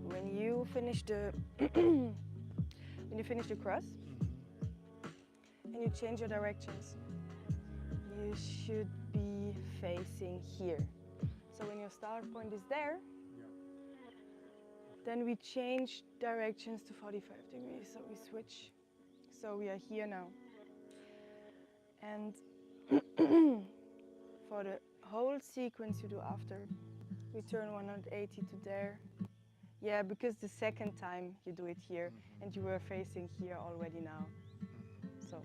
When you finish the when you finish the cross and you change your directions, you should be facing here. So when your start point is there, then we change directions to 45 degrees. So we switch. So we are here now. And for the whole sequence you do after, we turn 180 to there. Yeah, because the second time you do it here, and you were facing here already now. So.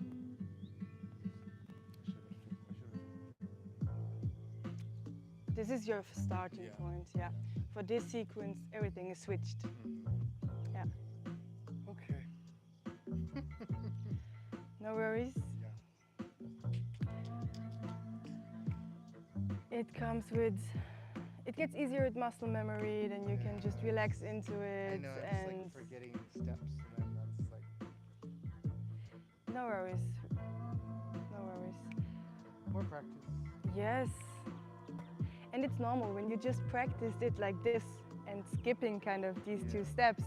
This is your starting point, yeah. For this sequence, everything is switched. Yeah. Okay. No worries. Yeah. It comes with, it gets easier with muscle memory, then you can just relax into it. I know, I'm just like forgetting steps, and then that's like. No worries. No worries. More practice. Yes. And it's normal when you just practiced it like this and skipping kind of these two steps,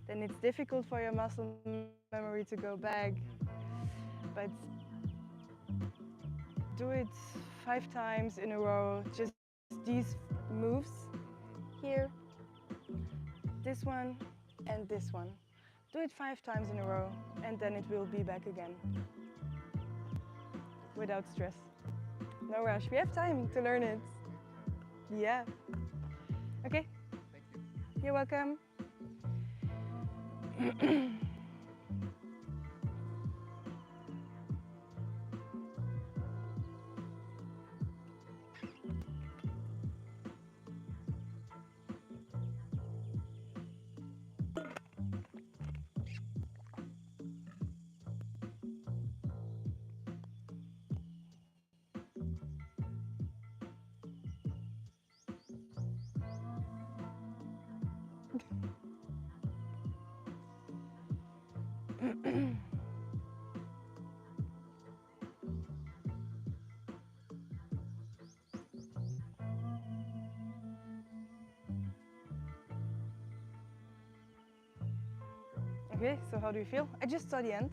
then it's difficult for your muscle memory to go back. But do it 5 times in a row, just these moves here, this one and this one. Do it 5 times in a row and then it will be back again without stress. No rush, we have time to learn it. Yeah. Okay. Thank you. You're welcome. Okay, so how do you feel? I just saw the end.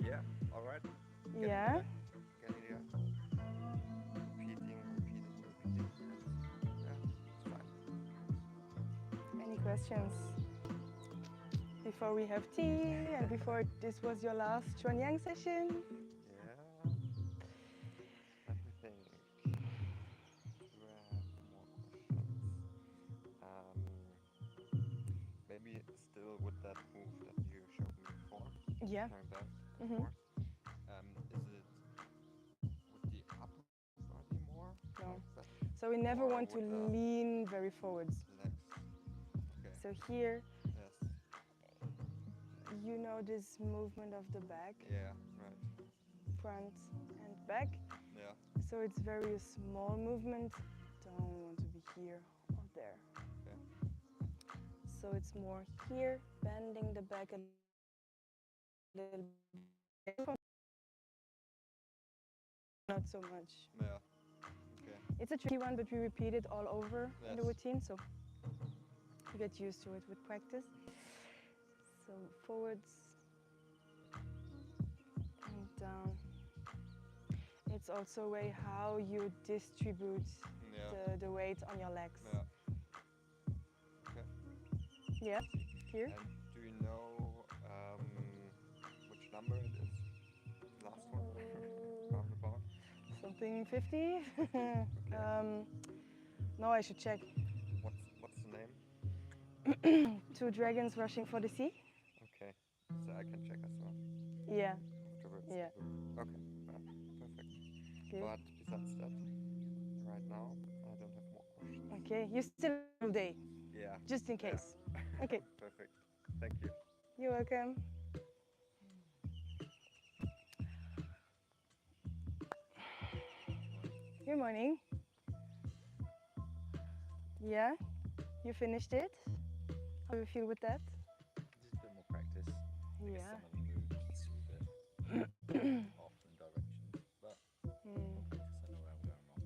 Yeah, all right. Getting Yeah. better. Getting there. Repeating. And yeah, it's fine. Any questions? Before we have tea and before this was your last Shuang session? Yeah. Let me think. Do I have more questions? Maybe still with that move that you showed me before. Yeah. Coming back, of Mhm. course. Is it with the upper body more? No. Like that So we never or want to with the lean very forwards. legs? Okay. So here, Yes. you know this movement of the back, Yeah. Right. front and back. Yeah. So it's very small movement. Don't want to be here or there. Okay. So it's more here, bending the back a little bit. Not so much. Yeah. Okay. It's a tricky one, but we repeat it all over in the Yes. routine, so you get used to it with practice. So forwards and down. It's also a way how you distribute Yeah. the weight on your legs. Yeah. Okay. Yeah, here. And do you know which number it is? Last one? Roundabout? Something 50? Okay. No, I should check. What's the name? 2 dragons rushing for the sea. Okay. So I can check as well Yeah, afterwards. Yeah. Okay, perfect. Good. But besides that, right now I don't have more questions. Okay, you still have all day, Yeah. just in Yeah. case. Okay, Perfect. Thank you. you're welcome. Good morning. Yeah, you finished it? How do you feel with that? Just a bit more practice. I guess Yeah. some of the movements are a bit off in directions, but Mm. at least I know where I'm going wrong.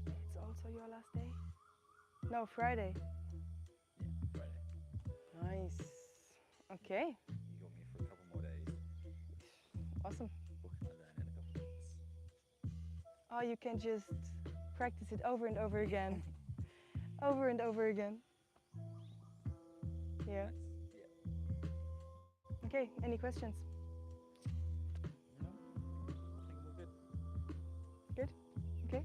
It's also your last day? No, Friday. Yeah, Friday. Nice. Okay, You got me for a couple more days. awesome. What can I learn in a couple of days? Oh, you can just practice it over and over again. Over and over again. Yeah. Nice. Yeah. Okay, any questions? No, I think we're good. Good? Okay.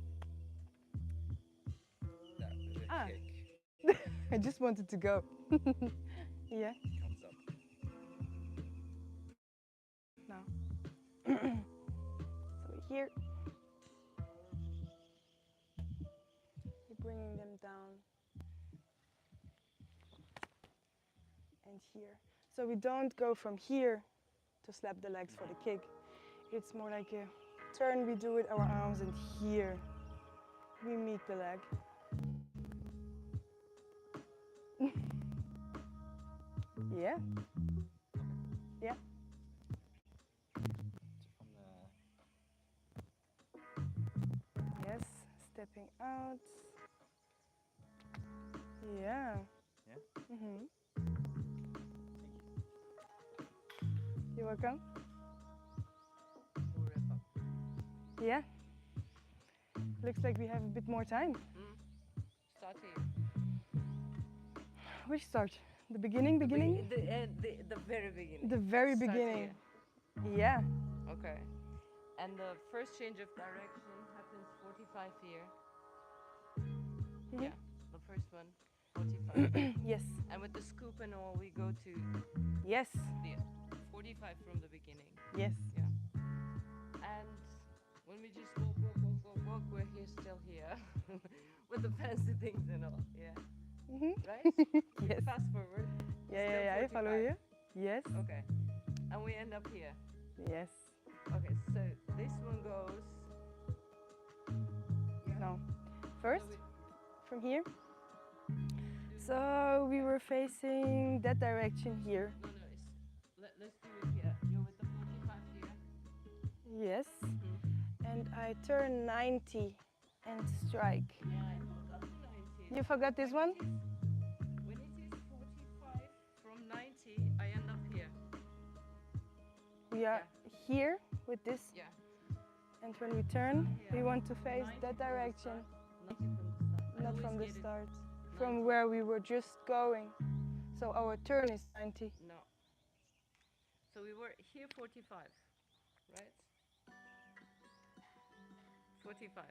That bit of Ah. kick I just wanted to go. Yeah. comes up. Now. So here. You're bringing them down. And here. So we don't go from here to slap the legs for the kick. It's more like a turn we do with our arms, and here we meet the leg. Yeah. Yeah. From there. Yes. Stepping out. Yeah. Yeah? Mhm. Thank you. You're welcome. We'll wrap up. Yeah. Looks like we have a bit more time. Start here. Which start? The beginning? Beginning? The very beginning. The very Start beginning. here. Yeah. Okay. And the first change of direction happens 45 here. Mhm. Yeah, the first one, 45. Yes. And with the scoop and all, we go to Yes. the 45 from the beginning. Yes. And when we just walk, we're here, still here. With the fancy things and all, yeah. Mhm. Right? Yes. Fast forward. Yeah, I follow 45. you. Yes. Okay. And we end up here. Yes. Okay, so this one goes. No. First, No, from here. So we were facing that direction here. No, it's. Let's do it here. You're with the 45 here. Yes. And I turn 90 and strike. Yeah, I forgot the 90. You forgot this one? When it is 45 from 90, I end up here. We are here with this. Yeah. And when we turn, we Yeah. want to face 90 that from the direction. start, 90 from the start. I Not always from the get it. start. 90. From where we were just going. So our turn is 90. No. So we were here 45, right? 45.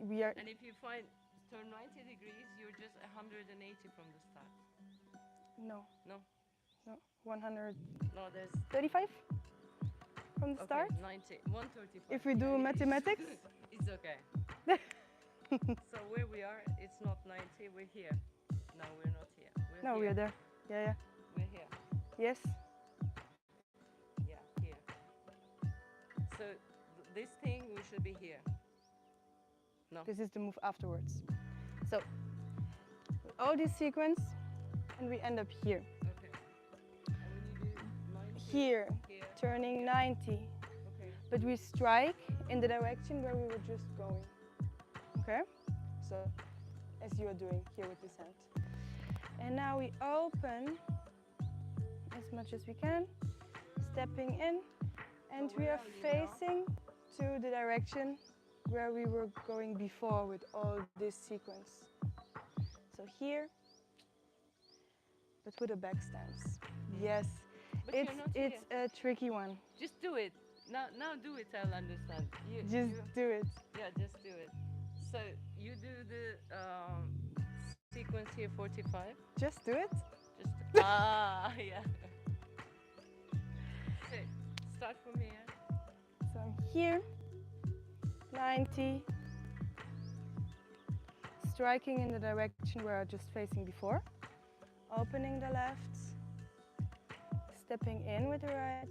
We are And if you find turn 90 degrees, you're just 180 from the start. no. No. No. 135 No, there's from the start. 90, 135. If we do Yeah, mathematics? it's okay. So where we are, it's not 90. We're here. No, we're not here. We're No, here. we are there. Yeah. We're here. Yes. Yeah, here. So this thing, we should be here. No. This is the move afterwards. So all this sequence, and we end up here. Okay. And when you do 90 Here, here, turning 90. okay. But we strike in the direction where we were just going. Okay? So, as you are doing here with this hand. And now we open as much as we can, stepping in, and So we where are are you now? facing to the direction where we were going before with all this sequence. So here, but with a back stance. Yes, But it's you're not it's here. a tricky one. Just do it. Now do it. I'll understand. Just do it. Yeah, just do it. So you do the sequence here 45. Just do it. Just yeah. So start from here. So I'm here, 90, striking in the direction where I was just facing before, opening the left, stepping in with the right,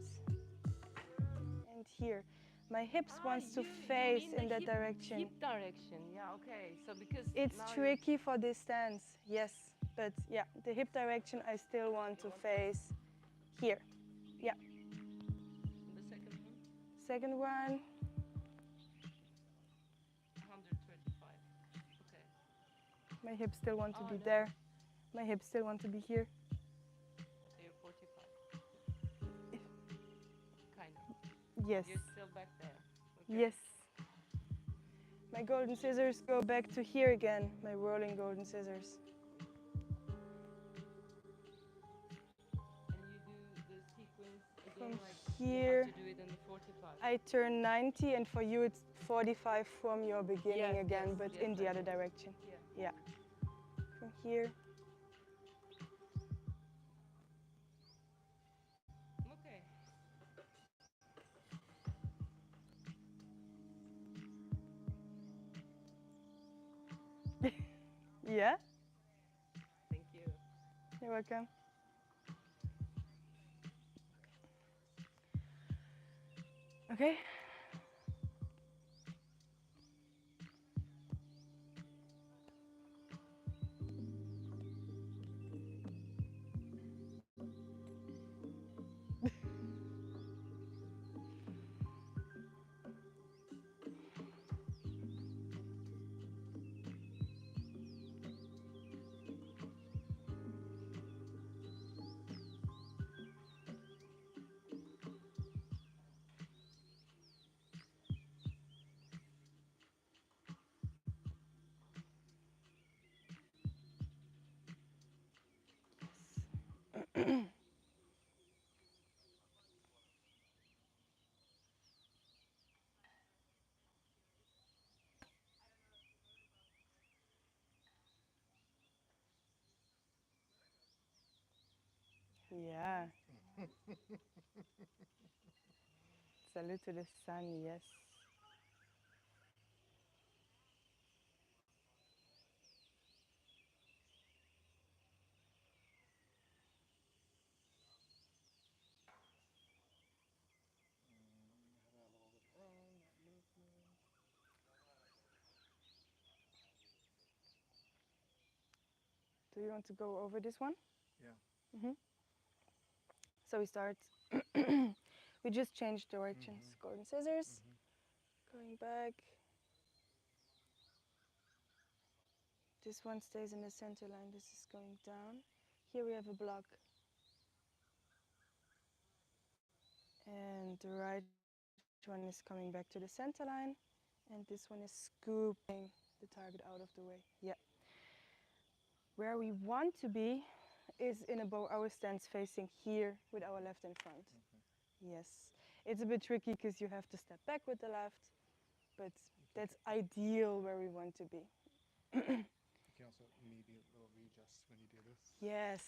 and here. My hips wants to you face mean the in that hip, direction. Hip direction, yeah, okay. So because It's now tricky for this stance, yes, but yeah, the hip direction I still want to face here. Yeah. the second one, Second one, 135. Okay. my hips still want to Oh, be no. there. My hips still want to be here. So you're 45. Kind of. Yes. You're still back there. Okay. Yes. My golden scissors go back to here again, my rolling golden scissors. And you do the sequence again From like here, you have to do it in the 45. I turn 90, and for you it's 45 from your beginning Yes, again, yes, but yes, in the I other get it. direction. Yeah. Yeah. From here. Okay. Yeah? Thank you. You're welcome. Okay. Yeah. Salute to the sun, yes. Have that little bit wrong, that movement. Do you want to go over this one? Yeah. So we start. We just changed directions. Golden scissors. Going back. This one stays in the center line. This is going down. Here we have a block. And the right one is coming back to the center line. And this one is scooping the target out of the way. Yeah. Where we want to be is in a bow hour stance facing here with our left in front. Yes. It's a bit tricky because you have to step back with the left, but that's ideal where we want to be. You can also maybe a little readjust when you do this. Yes.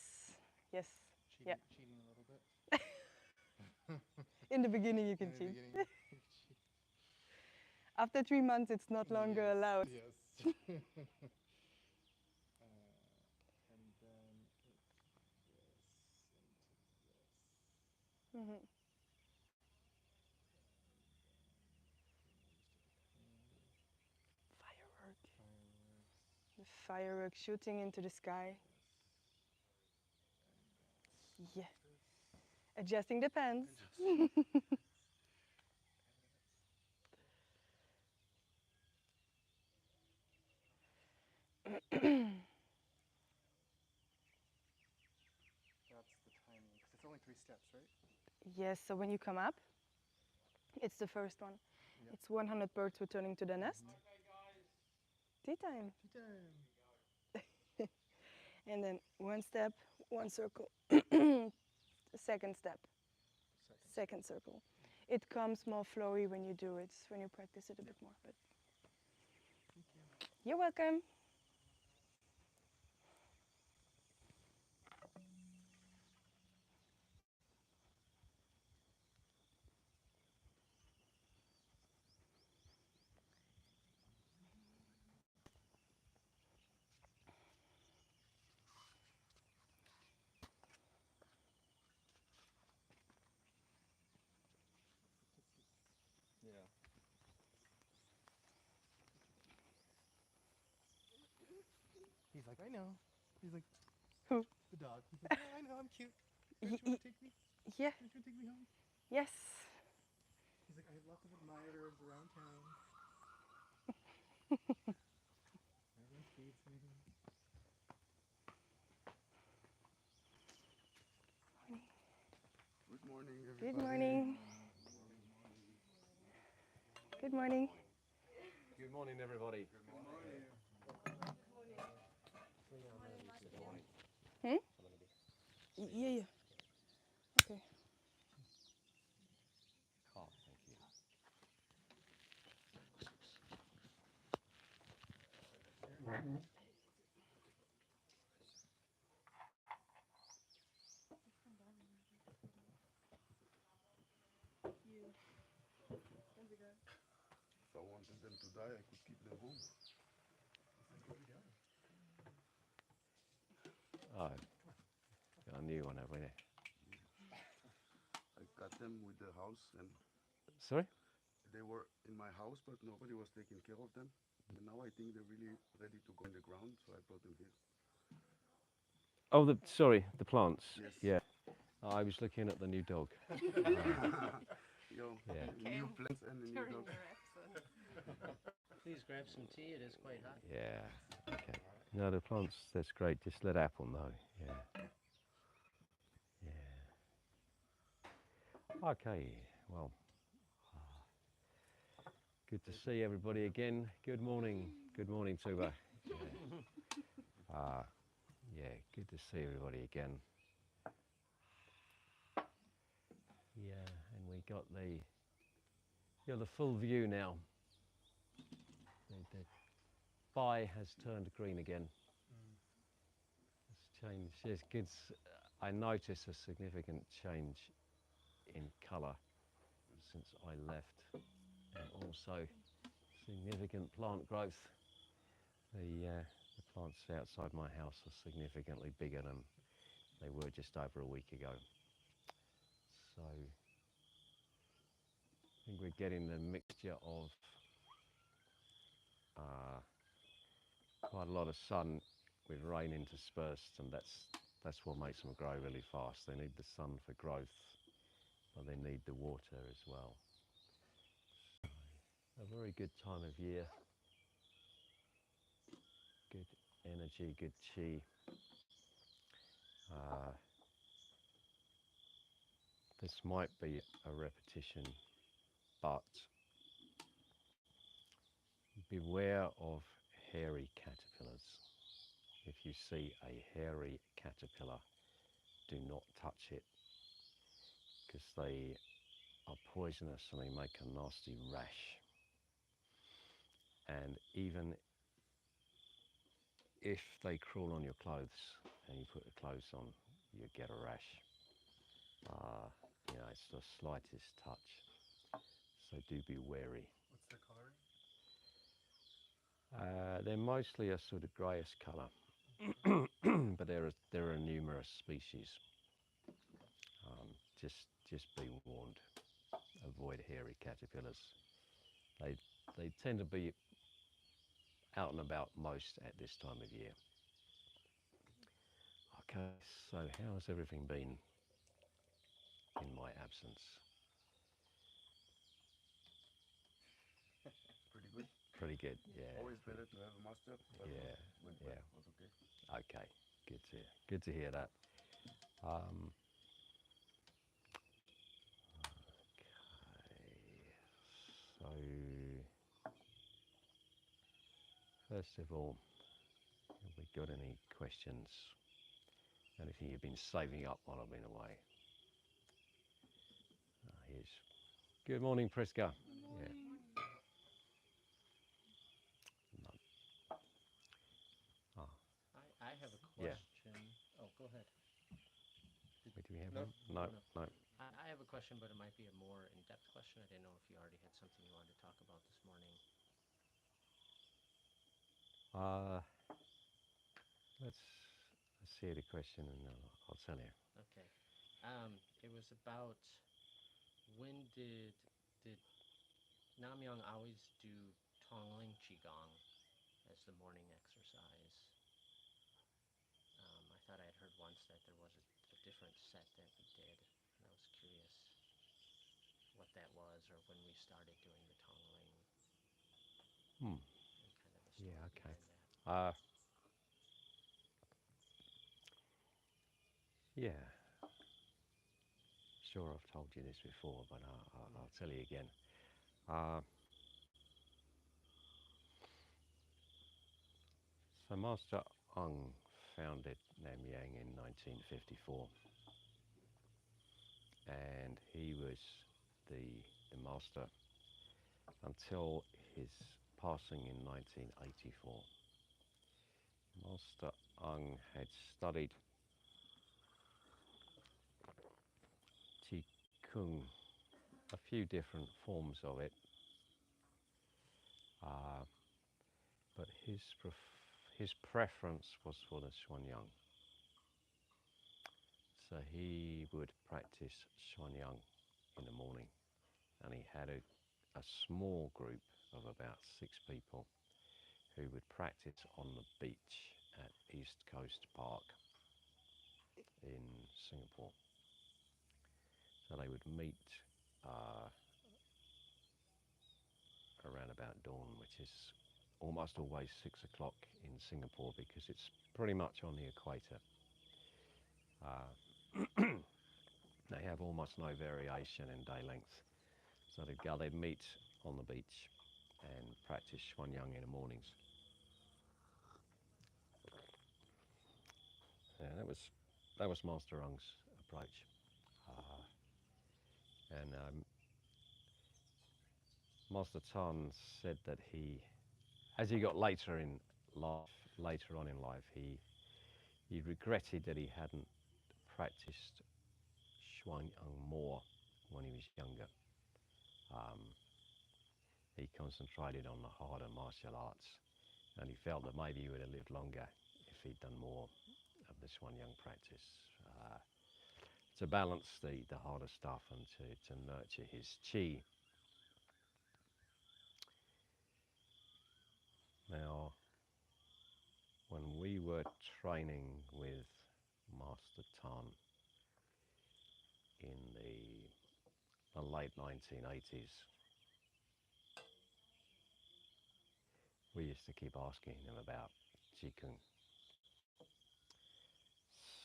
Yes. Yeah. Cheating a little bit. In the beginning you can In the cheat. beginning, you cheat. After 3 months it's not longer Yes, allowed. Yes. And then it's this into this. Mhm. Firework. Fireworks. The firework shooting into the sky. Yeah. Adjusting the pants. That's the timing, because it's only 3 steps, right? Yes, so when you come up, it's the first one. Yep. It's 100 birds returning to the nest. Tea time. Tea time. And then one step, one circle. Second step, second circle. It comes more flowy when you do it, when you practice it a bit more. But Thank you. you're welcome. He's like, I know. He's like, Who? the dog. He's like, yeah, I know, I'm cute. Don't you want to take me? Yeah. Don't you want to take me home? Yes. He's like, I have lots of admirers around town. Everyone feeds me. Good morning, Good everybody. morning. Good morning. Good morning, everybody. Good morning. Hmm? Yeah, yeah. Okay. Oh, thank you. If I wanted them to die, I could keep them home. Oh, got a new one, have we? I got them with the house, and Sorry? they were in my house, but nobody was taking care of them. And now I think they're really ready to go in the ground, so I brought them here. Oh, sorry, the plants. Yes. Yeah. I was looking at the new dog. Yo, Yeah. new plants and a new During dog. your absence. Please grab some tea. It is quite hot. Yeah. Okay. No, the plants. That's great. Just let Apple know. Yeah. Yeah. Okay. Well. Good to see everybody again. Good morning. Good morning, Tuba. Yeah. Yeah. Good to see everybody again. Yeah, and we got the full view now. The sky has turned green again. It's changed. Yes, I notice a significant change in colour since I left, and also significant plant growth. The plants outside my house are significantly bigger than they were just over a week ago. So I think we're getting the mixture of quite a lot of sun with rain interspersed, and that's what makes them grow really fast. They need the sun for growth, but they need the water as well. A very good time of year. Good energy, good chi. This might be a repetition, but beware of hairy caterpillars. If you see a hairy caterpillar, do not touch it, because they are poisonous and they make a nasty rash. And even if they crawl on your clothes and you put the clothes on, you get a rash. It's the slightest touch, so do be wary. What's their coloring? They're mostly a sort of greyish colour, but there are numerous species. Just be warned. Avoid hairy caterpillars. They tend to be out and about most at this time of year. Okay, so how's everything been in my absence? Pretty good. Pretty good, yeah. Always better to have a master, but Yeah, went yeah. well. Was okay. Okay, good to hear that. Okay, so first of all, have we got any questions? Anything you've been saving up while I've been away? Here's. Good morning, Priska. Yeah. No. Oh, I have a Yeah. question. Oh, go ahead. wait, do we have No, one? No. I have a question, but it might be a more in-depth question. I didn't know if you already had something you wanted to talk about this morning. Let's see the question and I'll tell you. Okay. It was about when did Namyang always do Tongling Qigong as the morning exercise? once that there was a different set that we did, and I was curious what that was, or when we started doing the tongling, Hmm. and kind of the story Yeah, okay. behind that. Yeah. Sure, I've told you this before, but I'll tell you again. So Master Ung founded Namyang in 1954, and he was the master until his passing in 1984. Master Ung had studied Qigong, a few different forms of it, but his preference was for the Shuang. So he would practice Shuang in the morning, and he had a small group of about 6 people who would practice on the beach at East Coast Park in Singapore. So they would meet around about dawn, which is almost always 6 o'clock in Singapore because it's pretty much on the equator. They have almost no variation in day length. So they'd meet on the beach and practice Shuang in the mornings. Yeah, that was Master Ung's approach. And Master Tan said that as he got later on in life, he regretted that he hadn't practiced Shuang more when he was younger. He concentrated on the harder martial arts, and he felt that maybe he would have lived longer if he'd done more of the Shuang practice to balance the harder stuff and to nurture his qi. Now, when we were training with Master Tan in the late 1980s, we used to keep asking him about Qigong.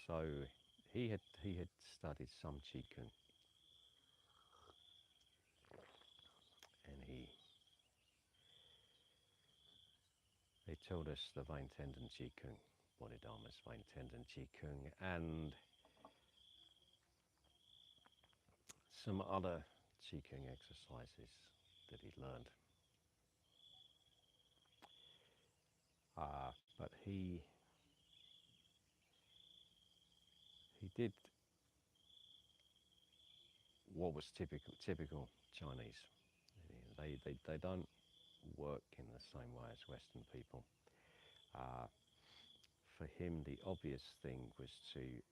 So he had studied some Qigong, and he told us the vein tendon Qigong, Bodhidharma's vein tendon Qigong, and some other Qigong exercises that he'd learned. But he did what was typical Chinese. They don't work in the same way as Western people. For him, the obvious thing was to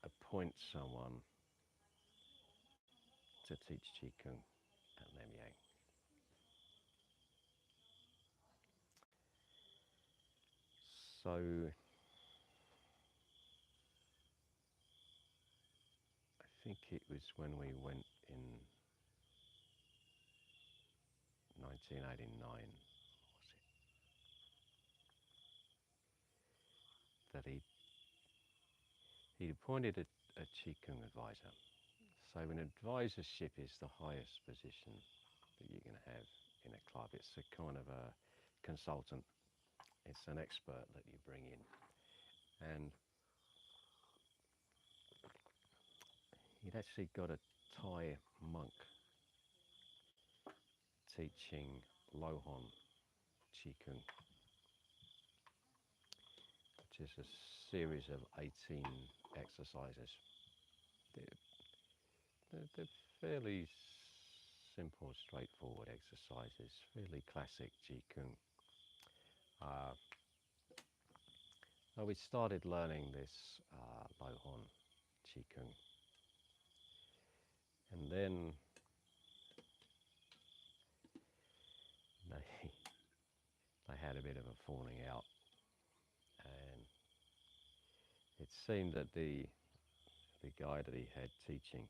appoint someone to teach Qigong at Namyang. So I think it was when we went in 1989, was it, that he appointed a Qigong advisor. So an advisorship is the highest position that you can have in a club. It's a kind of a consultant. It's an expert that you bring in. And he'd actually got a Thai monk teaching Lohon Qigong, which is a series of 18 exercises. They're fairly simple, straightforward exercises, fairly classic Qigong. So we started learning this Lohon Qigong, and then they had a bit of a falling out, and it seemed that the guy that he had teaching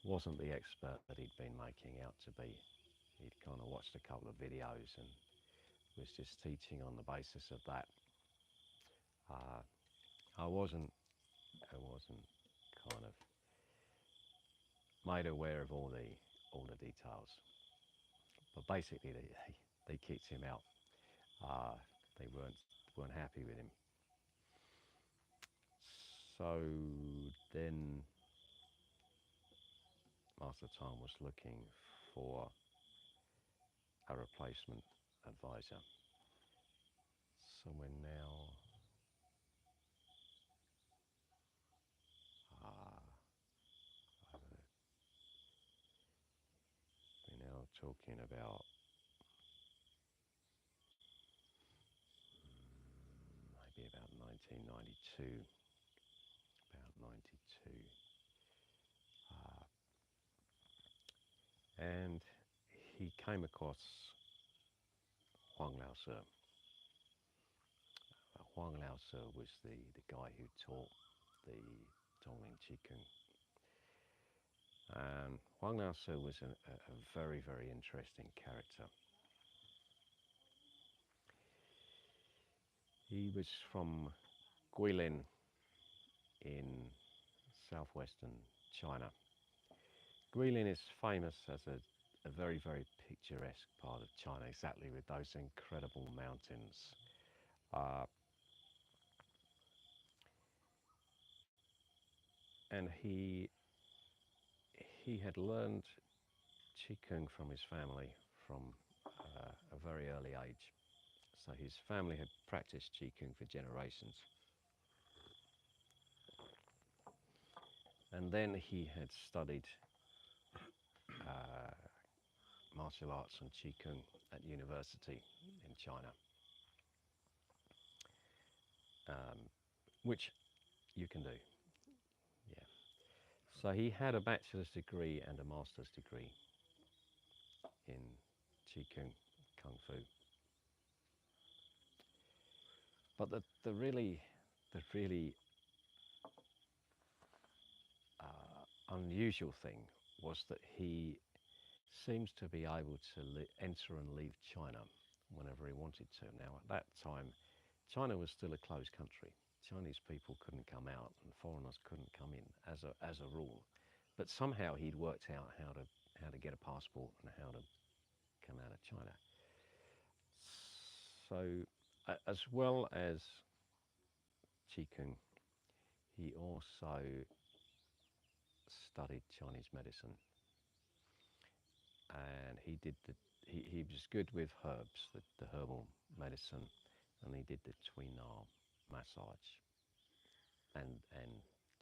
wasn't the expert that he'd been making out to be. He'd kind of watched a couple of videos and was just teaching on the basis of that. I wasn't kind of made aware of all the details, but basically they kicked him out. They weren't happy with him. So then Master Tom was looking for a replacement advisor. So we're now talking about maybe about 1992, about 92. And he came across Huang Lao-tzu. Huang Lao-tzu was the guy who taught the Tongling Qigong. And Huang Lao-tzu was a very, very interesting character. He was from Guilin in southwestern China. Guilin is famous as a very, very picturesque part of China, exactly with those incredible mountains. And he had learned Qigong from his family from a very early age. So his family had practiced Qigong for generations. And then he had studied martial arts and Qigong at university in China, which you can do, yeah. So he had a bachelor's degree and a master's degree in Qigong, Kung Fu. But the really unusual thing was that he seems to be able to enter and leave China whenever he wanted to. Now, at that time, China was still a closed country. Chinese people couldn't come out and foreigners couldn't come in as a rule. But somehow he'd worked out how to get a passport and how to come out of China. So, as well as Qigong, he also studied Chinese medicine, and he was good with herbs, the herbal medicine, and he did the Tui-Na massage and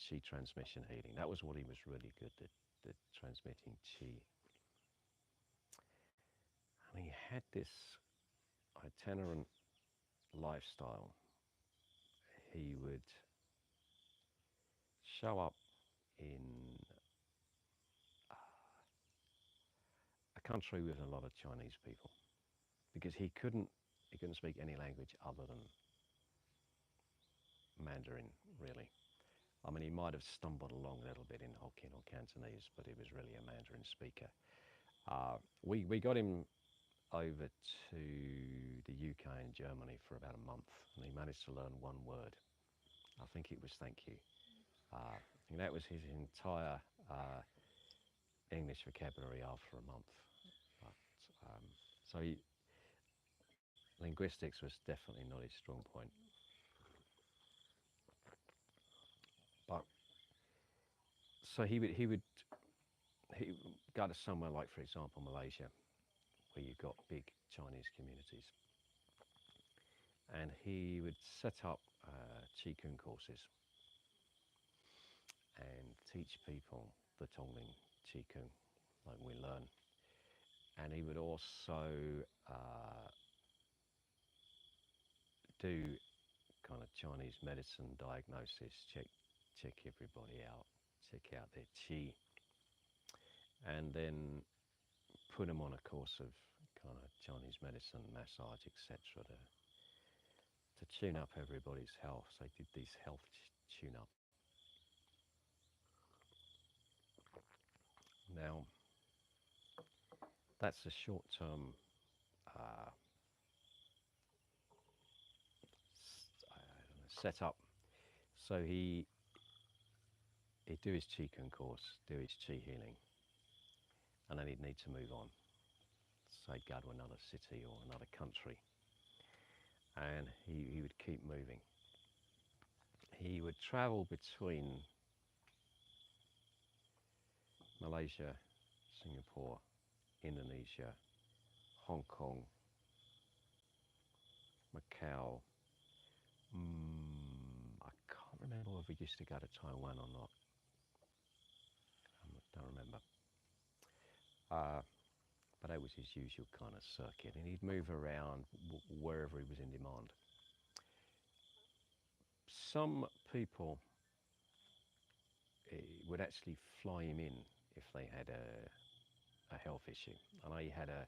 qi transmission healing. That was what he was really good at, the transmitting qi. And he had this itinerant lifestyle. He would show up in a country with a lot of Chinese people because he couldn't speak any language other than Mandarin, really. I mean, he might have stumbled along a little bit in Hokkien or Cantonese, but he was really a Mandarin speaker. We got him over to the UK and Germany for about a month, and he managed to learn one word. I think it was thank you. And that was his entire English vocabulary after a month. But, so linguistics was definitely not his strong point. But so he would go to somewhere like, for example, Malaysia, where you've got big Chinese communities, and he would set up Qigong courses and teach people the Tongling Qigong like we learn. And he would also do kind of Chinese medicine diagnosis, check everybody out, check out their qi, and then put them on a course of kind of Chinese medicine, massage, etc. to tune up everybody's health. So they did these health tune-up. Now, that's a short-term setup. So he'd do his Qigong course, do his Qi healing, and then he'd need to move on. Say go to another city or another country, and he would keep moving. He would travel between Malaysia, Singapore, Indonesia, Hong Kong, Macau. I can't remember if he used to go to Taiwan or not. I don't remember. But that was his usual kind of circuit, and he'd move around wherever he was in demand. Some people would actually fly him in if they had a health issue. I know he had a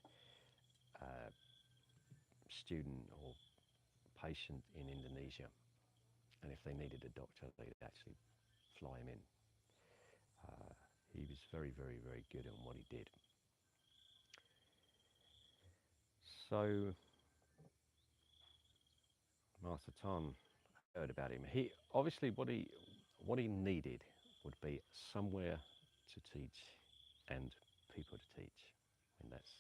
student or patient in Indonesia, and if they needed a doctor, they'd actually fly him in. He was very, very, very good at what he did. So Master Tan heard about him. He obviously what he needed would be somewhere to teach and people to teach, and that's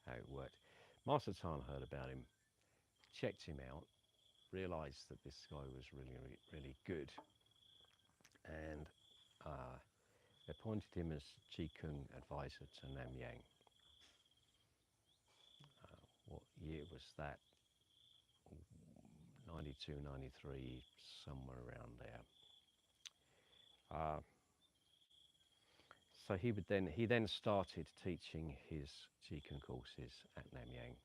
how it worked. Master Tan heard about him, checked him out, realised that this guy was really, really, really good, and appointed him as Qigong advisor to Namyang. What year was that? 92, 93, somewhere around there. So he then started teaching his Qigong courses at Namyang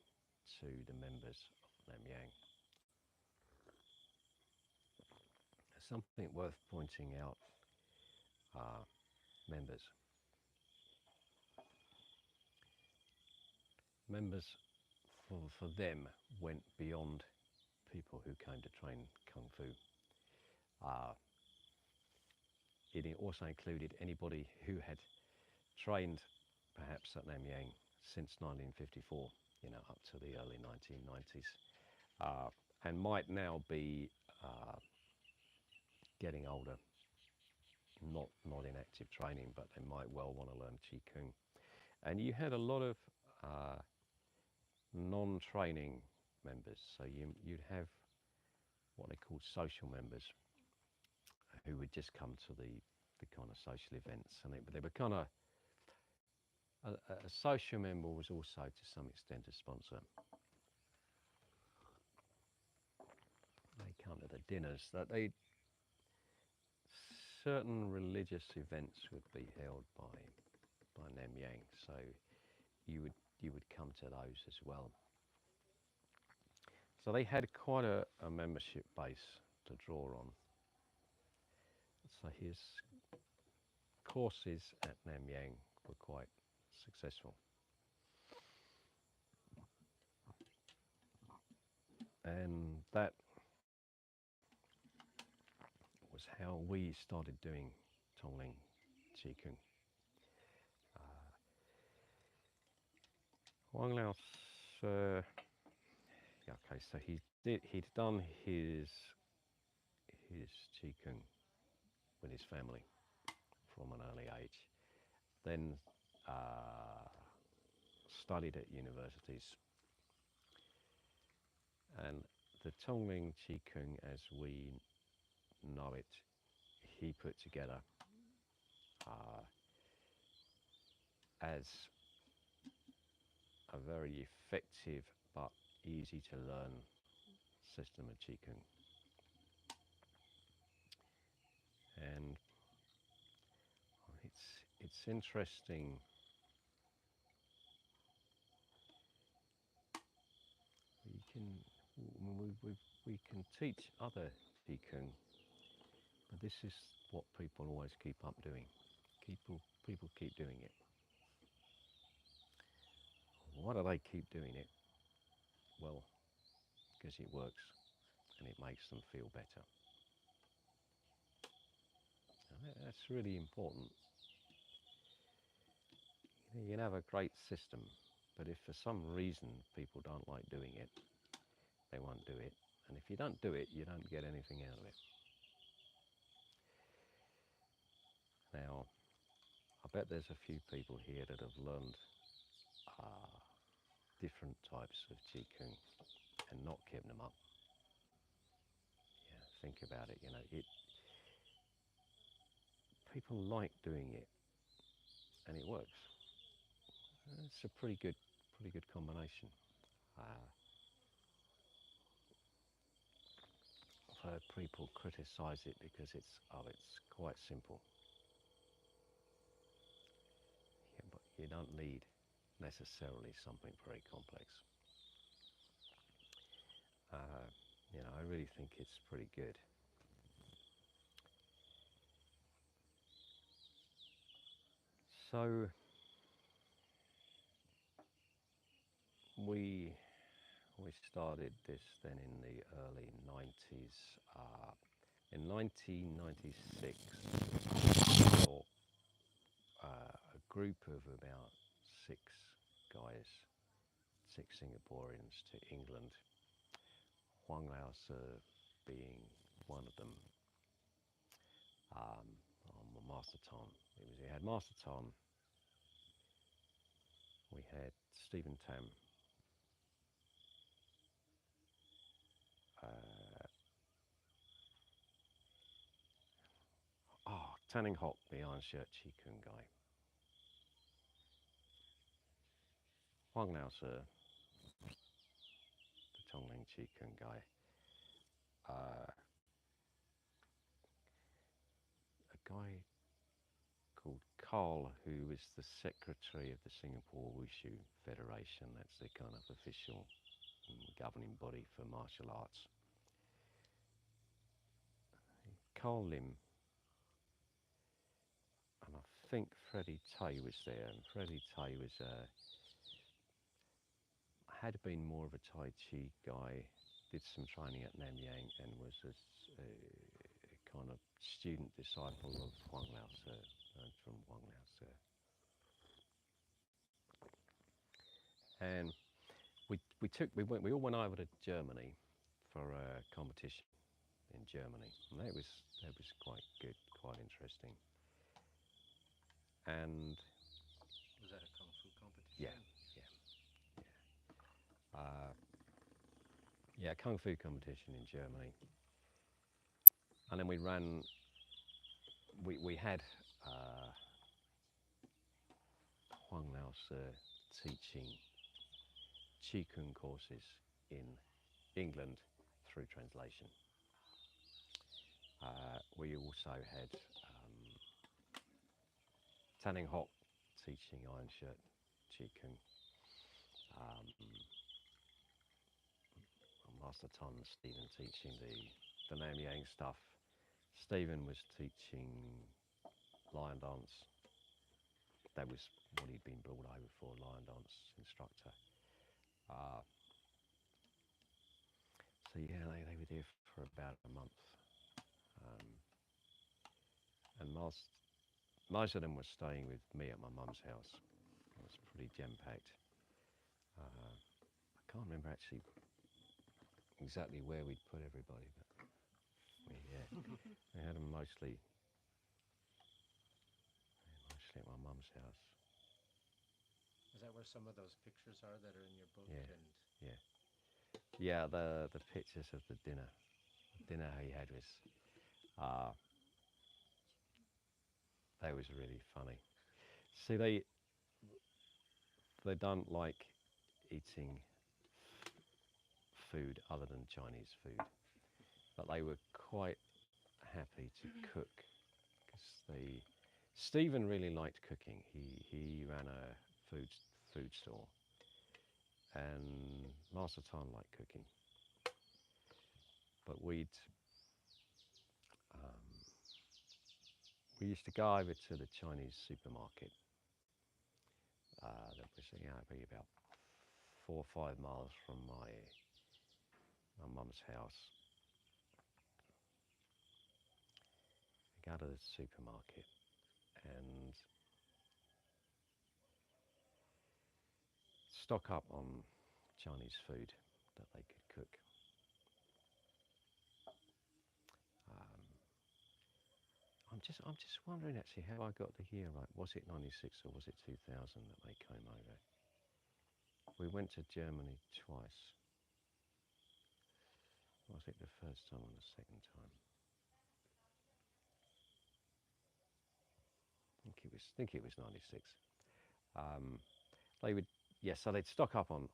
to the members of Namyang. Something worth pointing out, members. Members for them went beyond people who came to train Kung Fu. It also included anybody who had trained perhaps at Namyang since 1954, up to the early 1990s, and might now be getting older, not in active training, but they might well want to learn Qigong. And you had a lot of non-training members, so you'd have what they called social members who would just come to the kind of social events, and they were kind of a social member was also to some extent a sponsor. They come to the dinners. That certain religious events would be held by Namyang, so you would come to those as well. So they had quite a membership base to draw on. So his courses at Namyang were quite successful. And that was how we started doing Tongling Qigong. Wang Lao, okay, so he'd done his Qigong with his family from an early age, then studied at universities, and the Tongling Qigong as we know it, he put together as a very effective but easy to learn system of Qigong. And it's interesting. We can teach other Qigong, but this is what people always keep up doing. People keep doing it. Why do they keep doing it? Well, because it works, and it makes them feel better. That's really important. You can have a great system, but if for some reason people don't like doing it, they won't do it. And if you don't do it, you don't get anything out of it. Now, I bet there's a few people here that have learned different types of Qigong and not kept them up. Yeah, think about it, people like doing it, and it works. It's a pretty good combination. I've heard people criticise it because it's quite simple. Yeah, but you don't need necessarily something very complex. I really think it's pretty good. So we started this then in the early 90s. In 1996, a group of about 6 guys, 6 Singaporeans to England, Huang Lao being one of them. Master Tom. We had Master Tom, we had Stephen Tam, Tanning Hock, the Iron Shirt Qigong guy, Huang Lao the Tongling Qigong guy, a guy called Carl, who is the secretary of the Singapore Wushu Federation. That's the kind of official governing body for martial arts. Carl Lim, and I think Freddie Tay was there. And Freddie Tay had been more of a Tai Chi guy, did some training at Nanyang, and was a kind of student disciple of Huang Lao Tzu, learned from Huang Lao Tzu. And we all went over to Germany for a competition in Germany, and that was quite good, quite interesting. And was that a kung fu competition? Yeah. Kung fu competition in Germany. And then we had Huang Lao teaching Qigong courses in England through translation. We also had Tanning Hock teaching Iron Shirt Qigong. Master Tom and Stephen teaching the Nanyang stuff. Stephen was teaching lion dance. That was what he'd been brought over for, lion dance instructor. So yeah, they were there for about a month. And most of them were staying with me at my mum's house. It was pretty jam-packed. I can't remember actually exactly where we'd put everybody, but we had them mostly at my mum's house. Is that where some of those pictures are that are in your book? Yeah. Yeah, the pictures of the dinner he had was that was really funny. See, they don't like eating food other than Chinese food, but they were quite happy to cook because Stephen really liked cooking. He ran a food store, and Master Tom liked cooking. But we used to go over to the Chinese supermarket. That was probably about 4 or 5 miles from my mum's house, go to the supermarket and stock up on Chinese food that they could cook. Um, I'm just wondering actually how I got the year right. Was it 96 or was it 2000 that they came over? We went to Germany twice. Was it the first time or the second time? I think it was 96. They would, yes, so they'd stock up on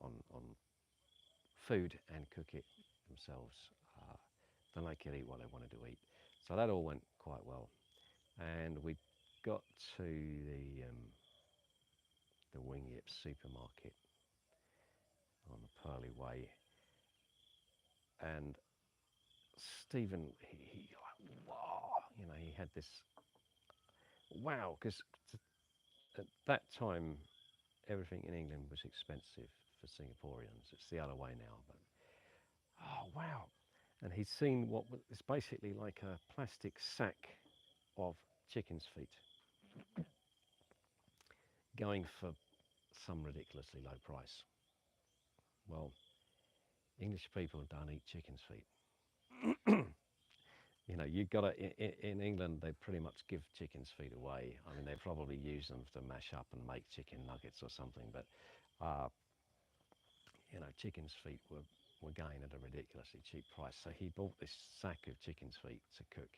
food and cook it themselves. Then they could eat what they wanted to eat. So that all went quite well. And we got to the Wing Yip supermarket on the Pearly Way, and Stephen, he like, wow, you know, he had this wow, because at that time everything in England was expensive for Singaporeans. It's the other way now, but oh wow. And he'd seen what was basically like a plastic sack of chicken's feet going for some ridiculously low price. Well, English people don't eat chicken's feet. You know, you've got to, in England, they pretty much give chicken's feet away. I mean, they probably use them to mash up and make chicken nuggets or something, but, you know, chicken's feet were going at a ridiculously cheap price. So he bought this sack of chicken's feet to cook.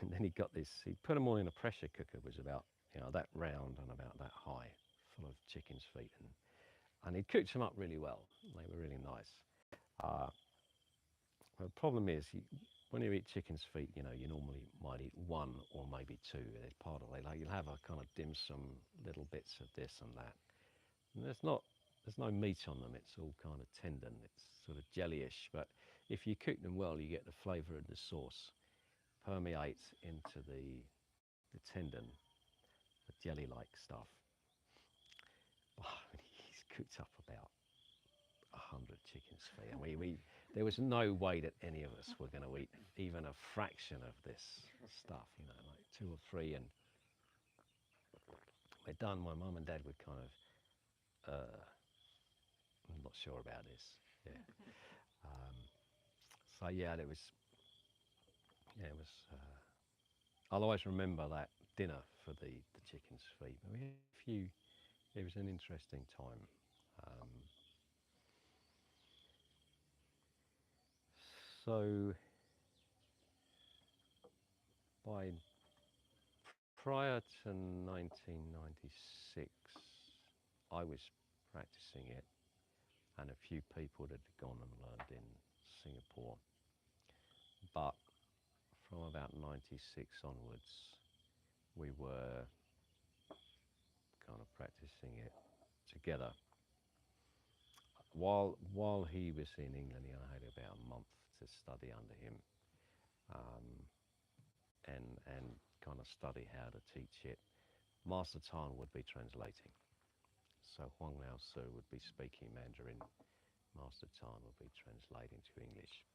And then he got this, he put them all in a pressure cooker, was about, you know, that round and about that high, full of chicken's feet. And he cooked them up really well. They were really nice. Well, the problem is, when you eat chicken's feet, you know, you normally might eat one or maybe two. It's part of it. Like you'll have a kind of dim sum, little bits of this and that. And there's no meat on them. It's all kind of tendon. It's sort of jellyish. But if you cook them well, you get the flavour of the sauce permeate into the tendon, the jelly-like stuff. He's cooked up about 100 chicken's feet, and there was no way that any of us were going to eat even a fraction of this stuff, you know, like 2 or 3, and we're done. My mum and dad would kind of, I'm not sure about this, yeah. So yeah, it was, I'll always remember that dinner for the chicken's feet. But we had a few, it was an interesting time. So prior to 1996, I was practicing it, and a few people that had gone and learned in Singapore. But from about 96 onwards, we were kind of practicing it together. While he was in England, I had about a month to study under him, and kind of study how to teach it. Master Tan would be translating. So Huang Lao Su would be speaking Mandarin, Master Tan would be translating to English.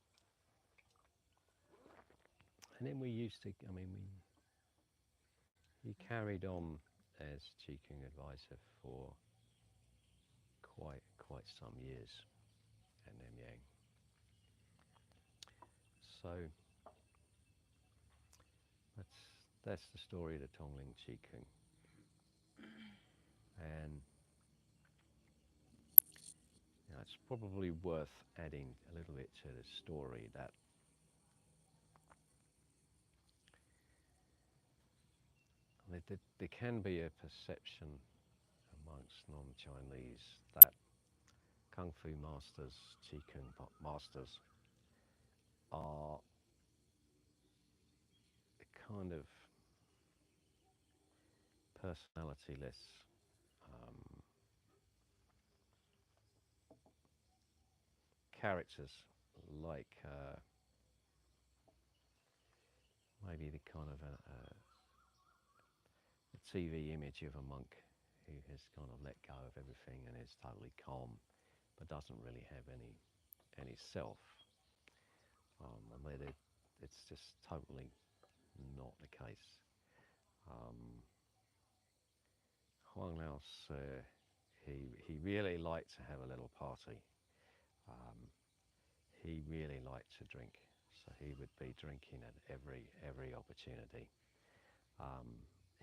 And then we used to, I mean, he carried on as Qigong advisor for quite some years at Nam Yang. So that's the story of the Tongling Qigong. And you know, it's probably worth adding a little bit to the story that there can be a perception amongst non-Chinese that Kung Fu masters, Qigong masters are kind of personalityless, characters, like maybe the kind of a TV image of a monk who has kind of let go of everything and is totally calm, but doesn't really have any self. And it's just totally not the case. Huang Lao's, he really liked to have a little party. He really liked to drink, so he would be drinking at every opportunity.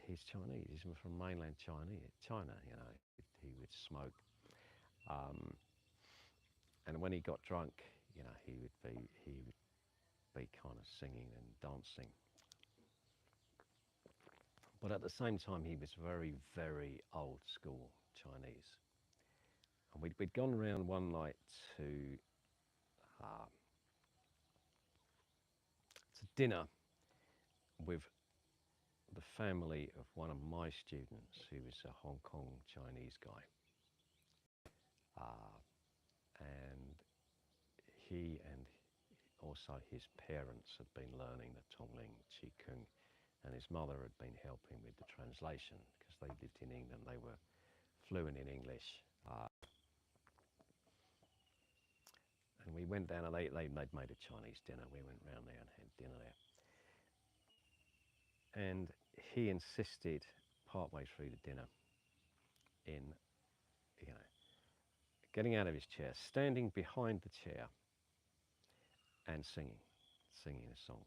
He's Chinese. He's from mainland China. You know, he would smoke, and when he got drunk, you know, he would be kind of singing and dancing. But at the same time, he was very old school Chinese. And we'd gone around one night to dinner with the family of one of my students, who was a Hong Kong Chinese guy. And he and also his parents had been learning the Tongling Qigong, and his mother had been helping with the translation because they lived in England. They were fluent in English. And we went down and they'd made a Chinese dinner. We went round there and had dinner there. And he insisted partway through the dinner in, you know, getting out of his chair, standing behind the chair and singing a song.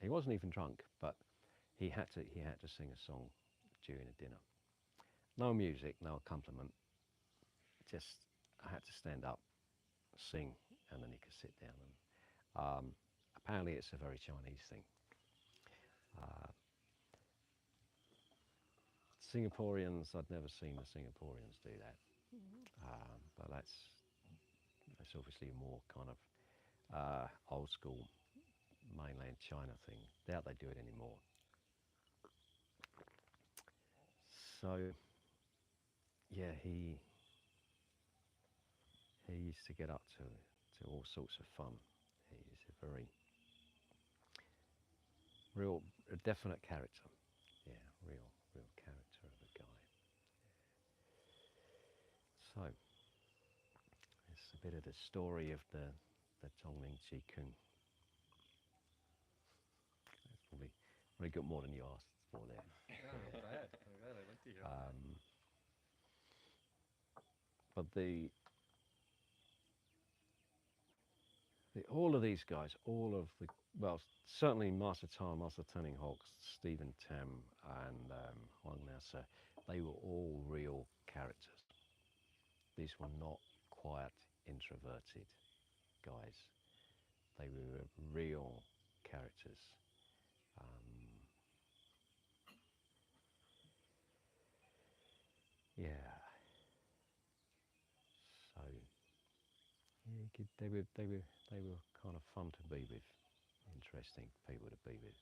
He wasn't even drunk, but he had to sing a song during the dinner. No music, no accompaniment. Just I had to stand up, sing, and then he could sit down. And apparently, it's a very Chinese thing. Singaporeans, I'd never seen the Singaporeans do that, but that's obviously a more kind of old school mainland China thing. Doubt they do it anymore. So yeah, he used to get up to all sorts of fun. He's a very a definite character. Yeah, real character of a guy. So it's a bit of the story of the Tongling Qigong. That's probably got more than you asked for there. I'm glad. I'd like to hear But all of these guys, well, certainly Master Tan, Master Turning Hawks, Stephen Tam, and Huang Lao, they were all real characters. These were not quiet, introverted guys. They were real characters. Yeah. So yeah, they were kind of fun to be with, interesting people to be with.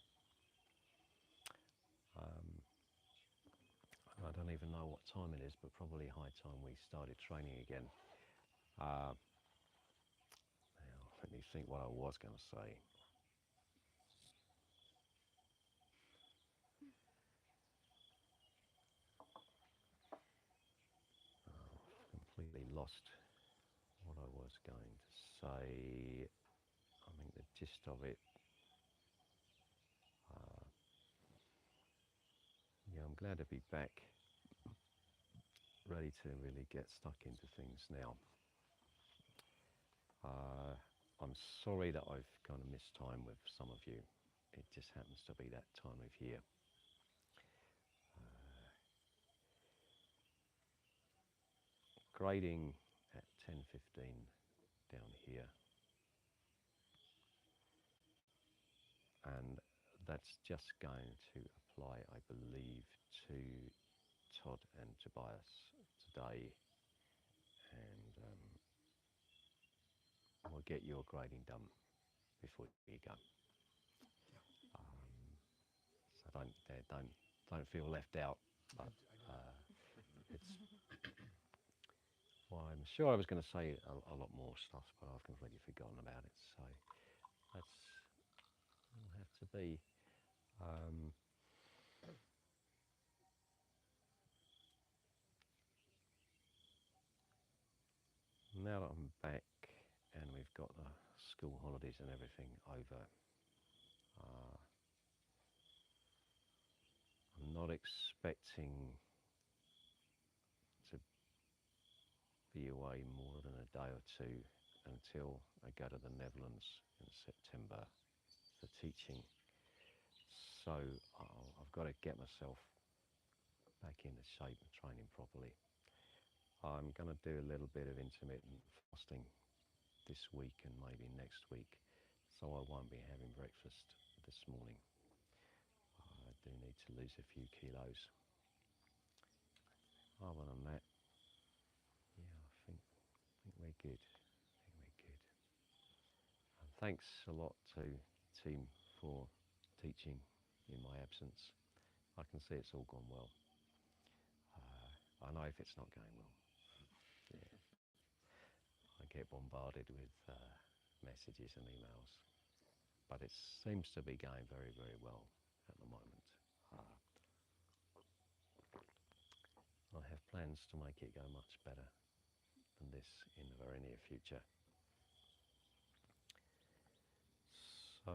I don't even know what time it is, but probably high time we started training again. Now, let me think what I was going to say. Completely lost what I was going to say. I think the gist of it. Yeah, I'm glad to be back, ready to really get stuck into things now. I'm sorry that I've kind of missed time with some of you. It just happens to be that time of year. Grading at 10:15 down here, and that's just going to apply, I believe, to Todd and Tobias today, and we'll get your grading done before you go. So don't feel left out. But it's. Well, I'm sure I was going to say a lot more stuff, but I've completely forgotten about it. So will have to be. Now that I'm back and we've got the school holidays and everything over, Uh, I'm not expecting to be away more than a day or two until I go to the Netherlands in September for teaching. So I've got to get myself back into shape and training properly. I'm going to do a little bit of intermittent fasting this week and maybe next week, so I won't be having breakfast this morning. I do need to lose a few kilos. Other than that, yeah, I think we're good. I think we're good. And thanks a lot to the team for teaching in my absence. I can see it's all gone well. I know if it's not going well. Yeah. I get bombarded with messages and emails, but it seems to be going very, very well at the moment. I have plans to make it go much better than this in the very near future. So,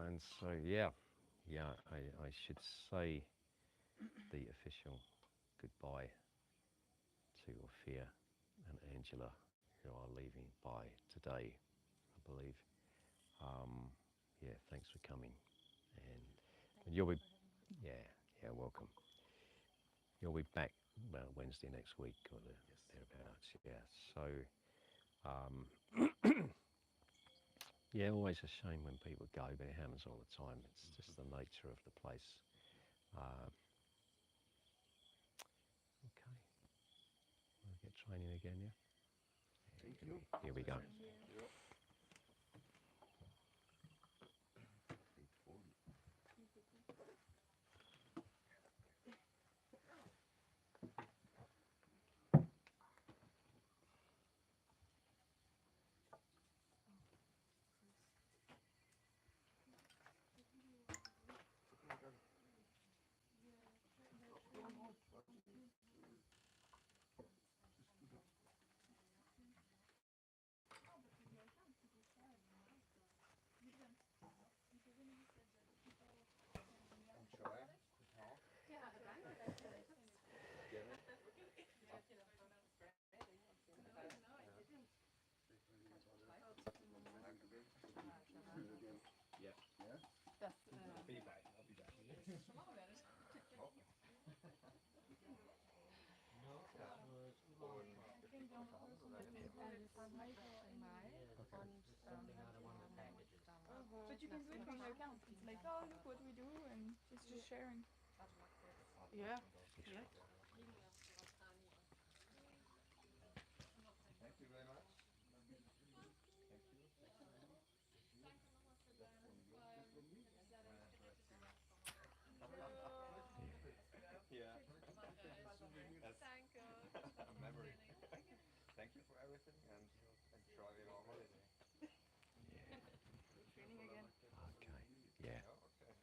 and so, yeah, I should say the official goodbye to Ophia and Angela, who are leaving by today, I believe. Yeah, thanks for coming, and you'll be, yeah, welcome. You'll be back Wednesday next week or thereabouts. Yeah. So, yeah, always a shame when people go, but it happens all the time. It's just the nature of the place. Okay, we'll get training again, yeah? Thank you. Here we go. But you can do it from your account. It's like, oh, look what we do, and it's just sharing. Yeah. Yeah. Thank you very much. Thank you. Yeah. That's a memory. Thank you for everything and enjoy your holiday. Training again. Okay. Yeah. Oh, okay.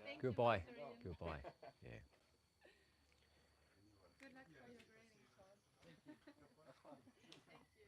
Thank you, Goodbye. Mr. Ian. Goodbye. Yeah. Good luck for your grading, Sean. Thank you.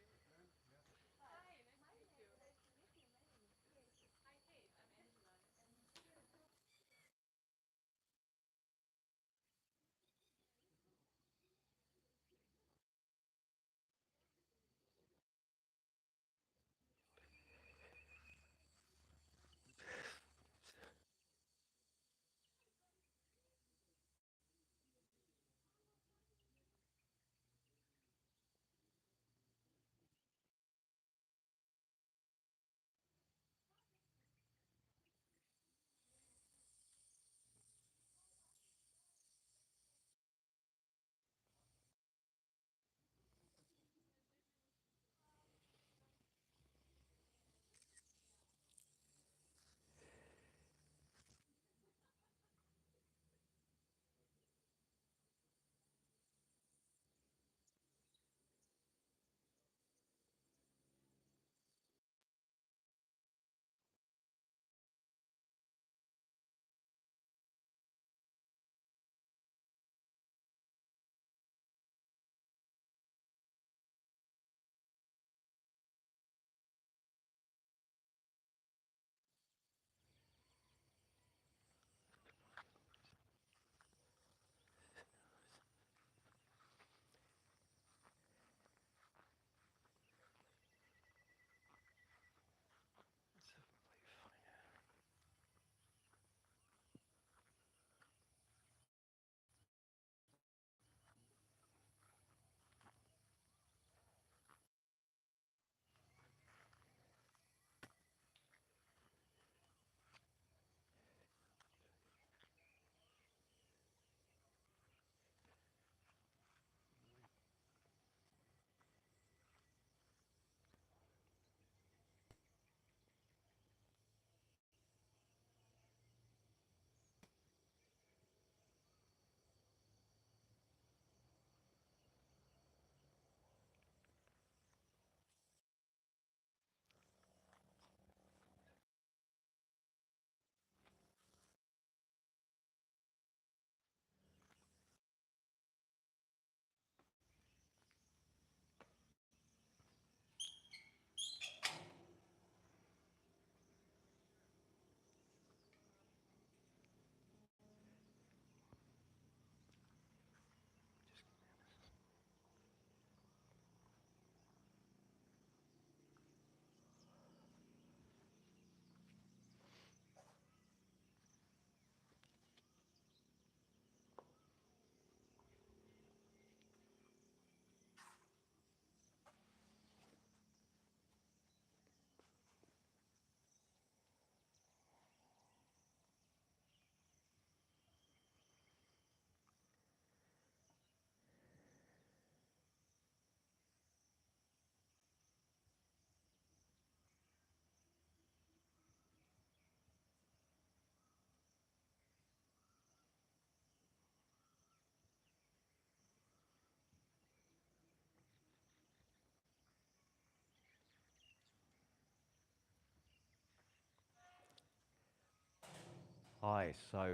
Hi, so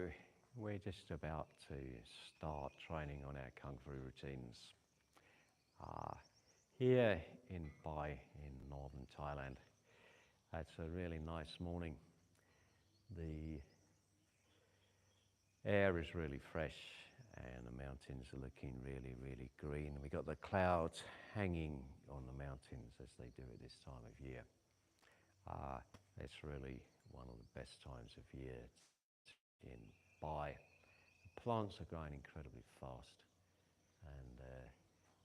we're just about to start training on our Kung Fu routines. Here in Bai in northern Thailand, it's a really nice morning. The air is really fresh and the mountains are looking really, really green. We got the clouds hanging on the mountains as they do at this time of year. It's really one of the best times of year in Bai. The plants are growing incredibly fast, and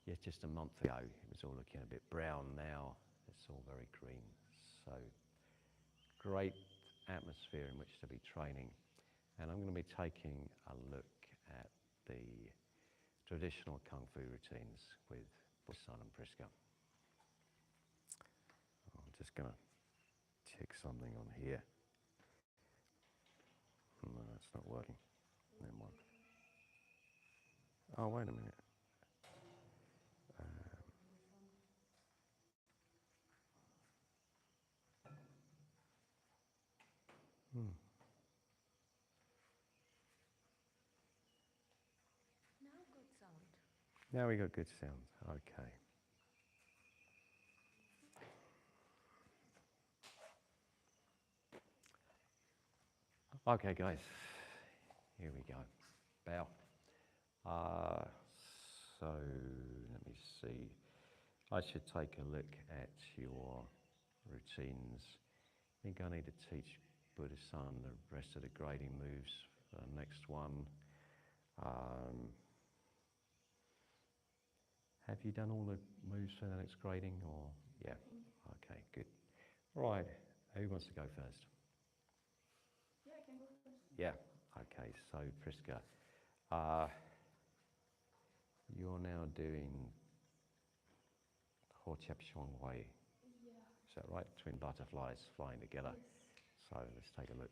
yet just a month ago it was all looking a bit brown. Now it's all very green. So great atmosphere in which to be training, and I'm going to be taking a look at the traditional Kung Fu routines with Son and Priska. I'm just going to check something on here. No, it's not working. Never mind. Oh, wait a minute. Now good sound. Now we got good sound. Okay. Okay, guys. Here we go. Bow. So let me see. I should take a look at your routines. I think I need to teach Buddha-san the rest of the grading moves for the next one. Have you done all the moves for the next grading, or yeah? Okay, good. Right, who wants to go first? Yeah, I can go first. Yeah. Okay, so Priska, you're now doing Ho Chep Shuang Wei. Yeah. Is that right? Twin butterflies flying together. Yes. So let's take a look.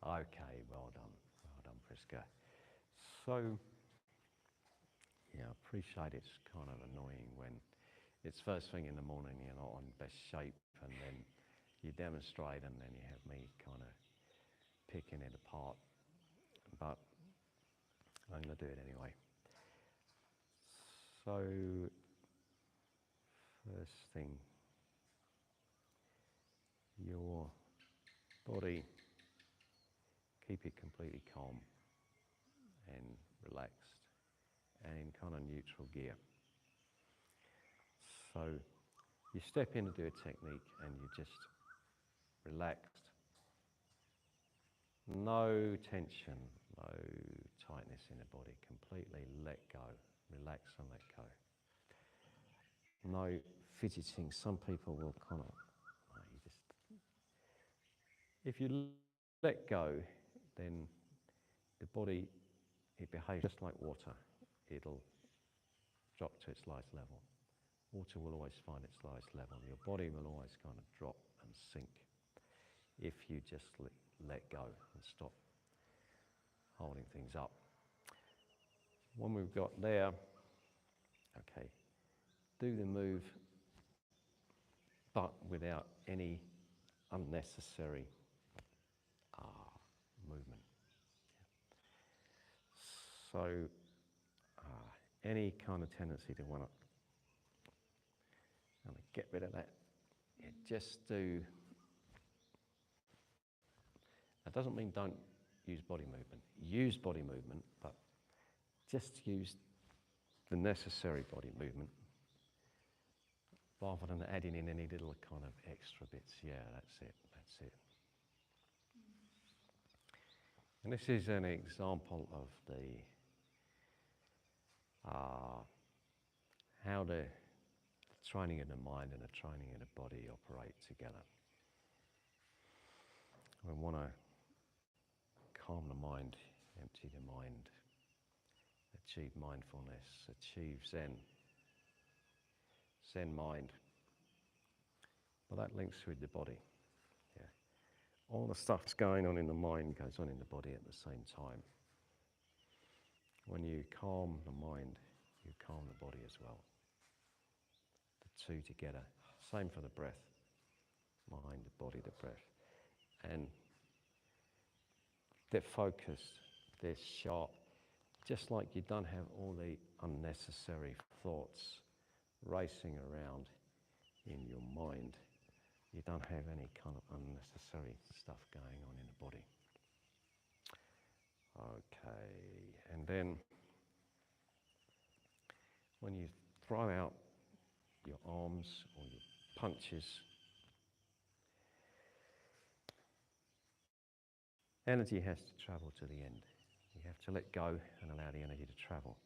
Okay, well done, Priska. So, yeah, I appreciate it's kind of annoying when it's first thing in the morning, you're not on best shape, and then you demonstrate, and then you have me kind of picking it apart. But I'm going to do it anyway. So, first thing, your body, keep it completely calm and relaxed and in kind of neutral gear. So you step in to do a technique and you just relaxed. No tension, no tightness in the body. Completely let go. Relax and let go. No fidgeting. Some people will kind of, you just, if you let go, then the body, it behaves just like water. It'll drop to its lowest level. Water will always find its lowest level. Your body will always kind of drop and sink if you just let go and stop holding things up. When we've got there, okay, do the move but without any unnecessary movement. So any kind of tendency to want to get rid of that, just do. That doesn't mean don't use body movement. Use body movement, but just use the necessary body movement rather than adding in any little kind of extra bits. Yeah, that's it, that's it. And this is an example of the how the training in the mind and the training in the body operate together. We want to calm the mind, empty the mind, achieve mindfulness, achieve Zen mind. Well, that links with the body. Yeah. All the stuff that's going on in the mind goes on in the body at the same time. When you calm the mind, you calm the body as well. The two together. Same for the breath. Mind, the body, the breath. And they're focused, they're sharp. Just like you don't have all the unnecessary thoughts racing around in your mind, you don't have any kind of unnecessary stuff going on in the body. Okay, and then when you throw out your arms or your punches, energy has to travel to the end. You have to let go and allow the energy to travel.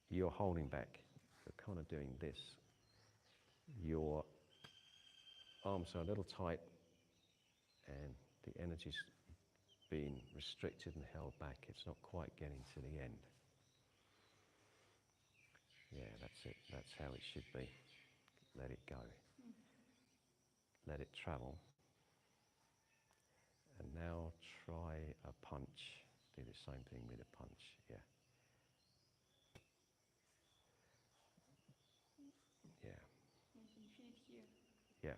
You're holding back. You're kind of doing this. Your arms are a little tight and the energy's being restricted and held back. It's not quite getting to the end. Yeah, that's it. That's how it should be. Let it go. Let it travel. And now try a punch. Do the same thing with a punch. Yeah. Yeah. You can feel it here. Yeah.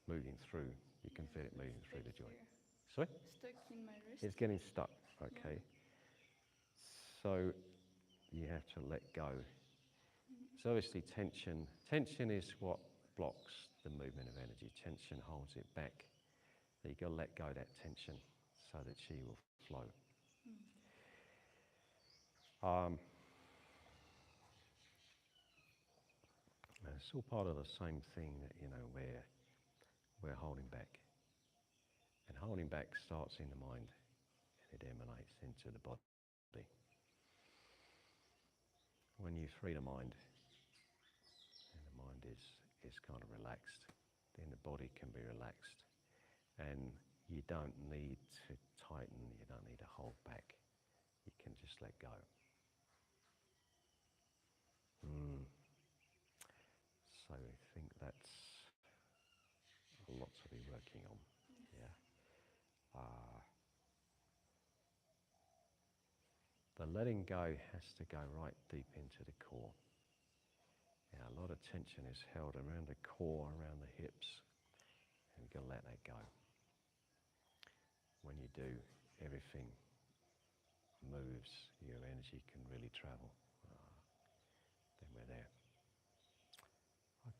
Moving through. You can feel it moving through the joint. Here. Sorry? Stuck in my wrist. It's getting stuck. Okay. So you have to let go. So obviously tension is what blocks the movement of energy. Tension holds it back. So you've got to let go of that tension so that chi will flow. It's all part of the same thing that, we're holding back. And holding back starts in the mind and it emanates into the body. When you free the mind, and the mind is kind of relaxed, then the body can be relaxed. And you don't need to tighten, you don't need to hold back. You can just let go. So I think that's a lot to be working on. Yeah. The letting go has to go right deep into the core. Yeah, a lot of tension is held around the core, around the hips, and you've got to let that go. When you do, everything moves, your energy can really travel. Then we're there.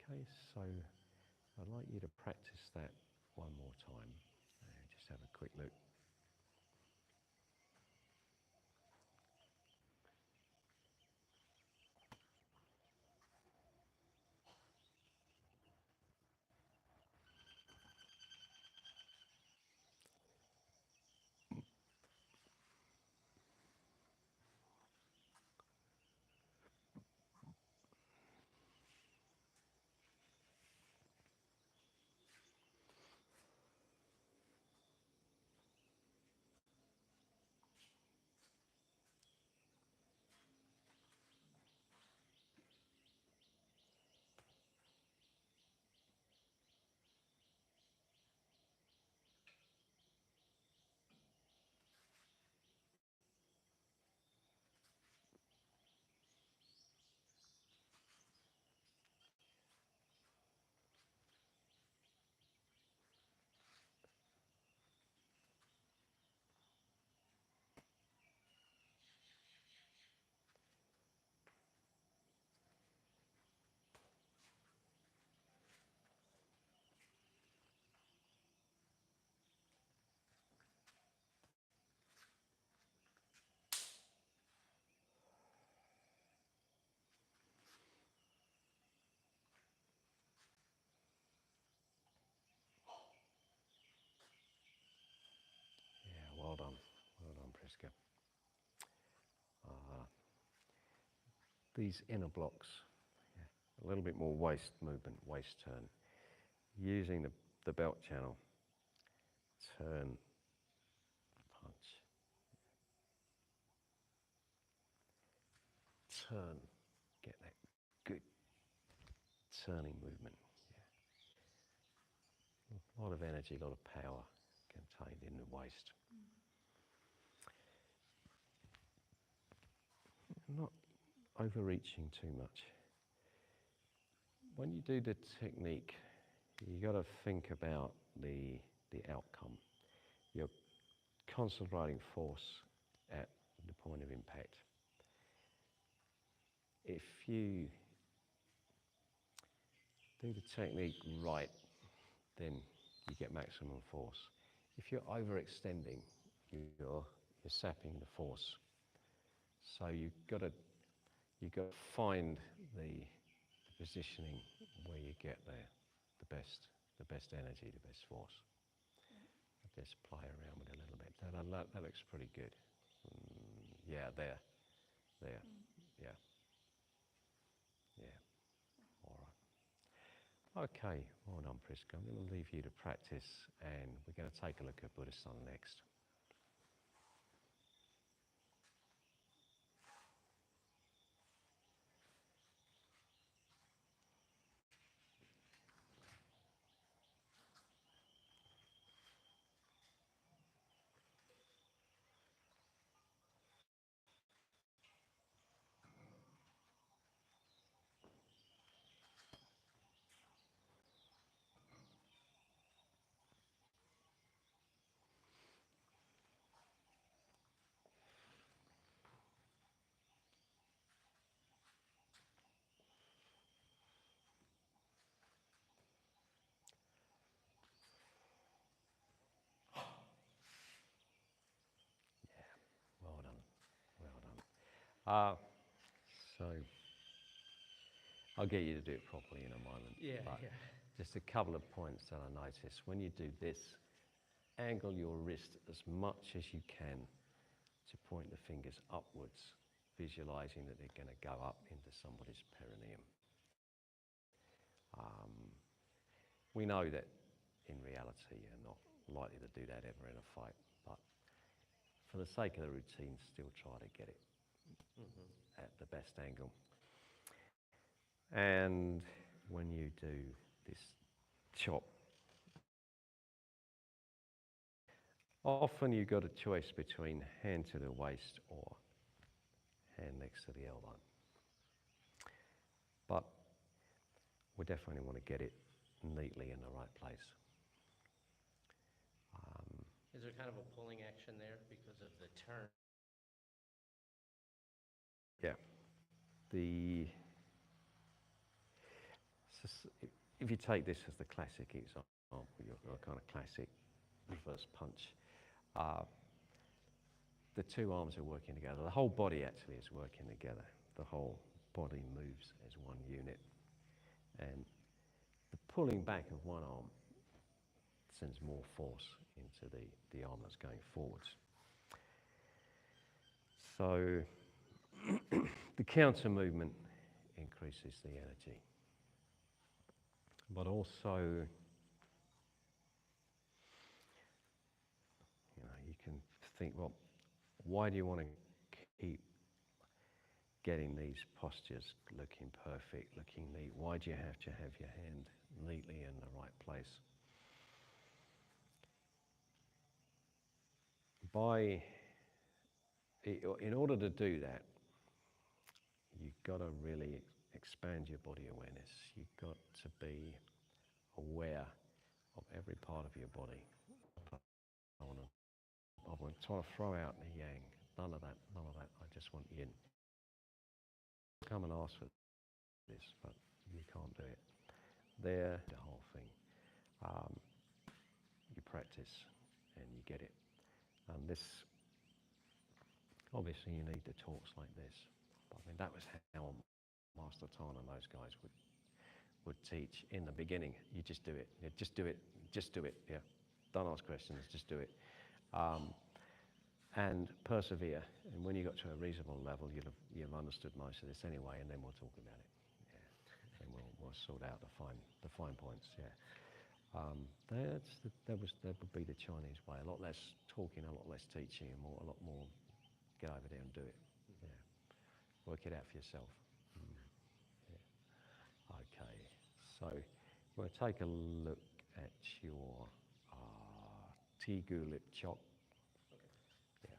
Okay, so I'd like you to practice that one more time. Just have a quick look. these inner blocks, a little bit more waist movement, waist turn, using the belt channel, turn, punch, turn, get that good turning movement. Yeah. A lot of energy, a lot of power contained in the waist. Not overreaching too much. When you do the technique, you got to think about the outcome. You're concentrating force at the point of impact. If you do the technique right, then you get maximum force. If you're overextending, you're sapping the force. So you've got to find the positioning where you get there, the best energy, the best force. I just play around with it a little bit. That looks pretty good. Yeah, there, yeah. All right. Okay, well done, Priska. I'm going to leave you to practice, and we're going to take a look at Buddha-san next. Well done, well done. So, I'll get you to do it properly in a moment. But just a couple of points that I noticed. When you do this, angle your wrist as much as you can to point the fingers upwards, visualizing that they're going to go up into somebody's perineum. We know that in reality you're not likely to do that ever in a fight, but for the sake of the routine, still try to get it at the best angle. And when you do this chop, often you've got a choice between hand to the waist or hand next to the elbow. But we definitely want to get it neatly in the right place. Is there kind of a pulling action there because of the turn? Yeah. If you take this as the classic example, your kind of classic reverse punch, the two arms are working together. The whole body actually is working together. The whole body moves as one unit. And the pulling back of one arm sends more force into the arm that's going forwards. So the counter movement increases the energy. But also, you can think, well, why do you want to keep getting these postures looking perfect, looking neat? Why do you have to have your hand neatly in the right place? In order to do that, you've got to really expand your body awareness. You've got to be aware of every part of your body. I want to try to throw out the yang. None of that. I just want yin. Come and ask for this, but you can't do it. There, the whole thing. You practice and you get it. And this, obviously you need the talks like this. But I mean, that was how Master Tan and those guys would teach in the beginning. You just do it. Just do it. Yeah. Don't ask questions, just do it. and persevere. And when you got to a reasonable level, you'll have understood most of this anyway, and then we'll talk about it. Yeah, and we'll sort out the fine points. Yeah, that would be the Chinese way. A lot less talking, a lot less teaching, and a lot more get over there and do it. Yeah, work it out for yourself. Yeah. Okay, so we'll take a look at your Tigu lip chok. Yeah.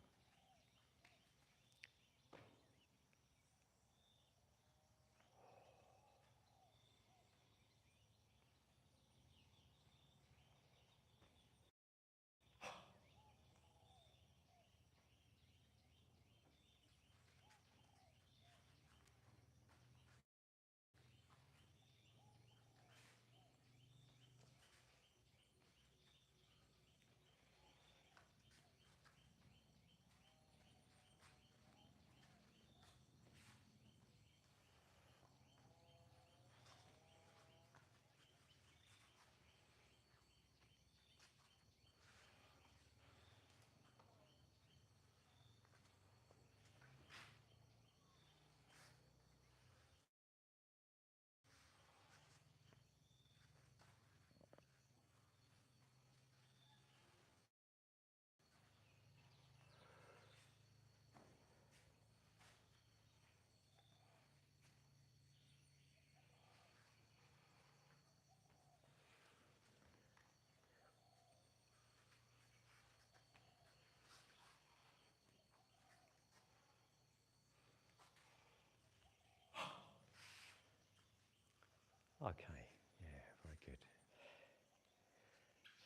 Okay, yeah, very good.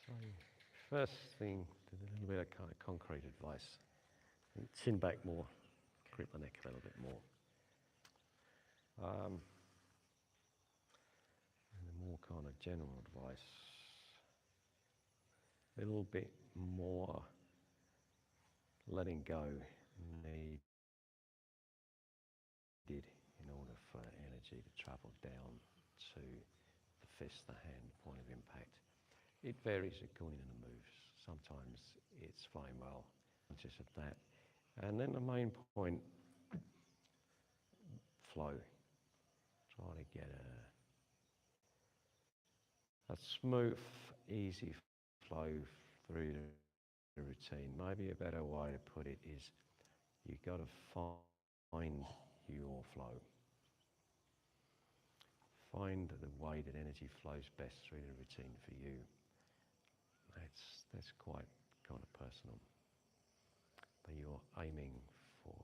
So, first thing, a little bit of kind of concrete advice. Chin back more, grip the neck a little bit more. And the more kind of general advice, a little bit more letting go needed in order for energy to travel down to the fist, the hand, point of impact. It varies according to the moves. Sometimes it's flying well, just of that. And then the main point, flow. Try to get a smooth, easy flow through the routine. Maybe a better way to put it is you've got to find your flow. Find the way that energy flows best through the routine for you. That's quite kind of personal. But you're aiming for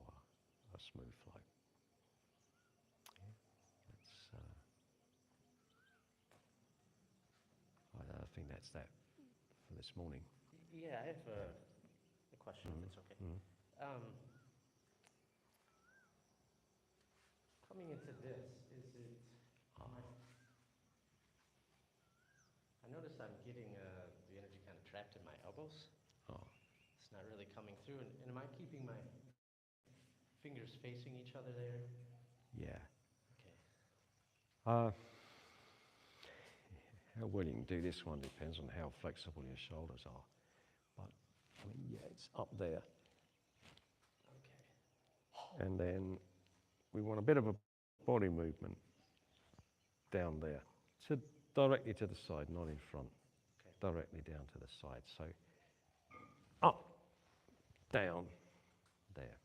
a smooth flow. Yeah, I think that's that for this morning. Yeah, I have a question, if it's okay. Coming into this, is it... I notice I'm getting the energy kind of trapped in my elbows. It's not really coming through. And am I keeping my fingers facing each other there? Yeah. Okay. How well you can do this one depends on how flexible your shoulders are. But, I mean, yeah, it's up there. Okay. And then we want a bit of a body movement down there. So directly to the side, not in front. Okay. Directly down to the side. So up, down, there.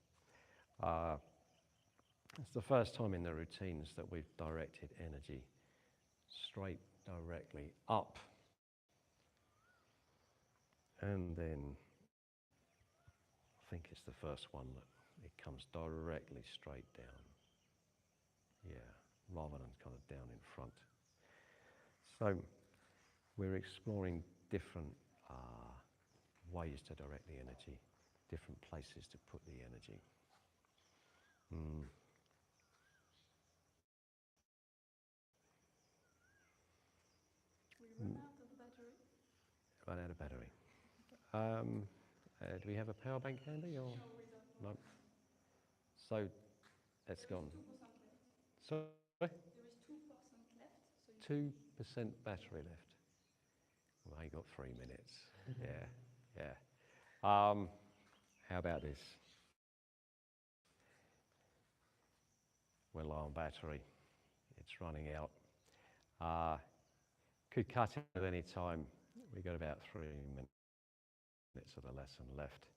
It's the first time in the routines that we've directed energy straight directly up. And then I think it's the first one that it comes directly straight down. Yeah, rather than kind of down in front. So we're exploring different ways to direct the energy, different places to put the energy. We run out of battery. Run out of battery. Do we have a power bank handy or? No, we don't. No. So that's gone. 2% left. Sorry? There is 2% left. So 2% battery left. Well, I got 3 minutes. Yeah. How about this? We're low on battery. It's running out. Could cut it at any time. We've got about 3 minutes of the lesson left.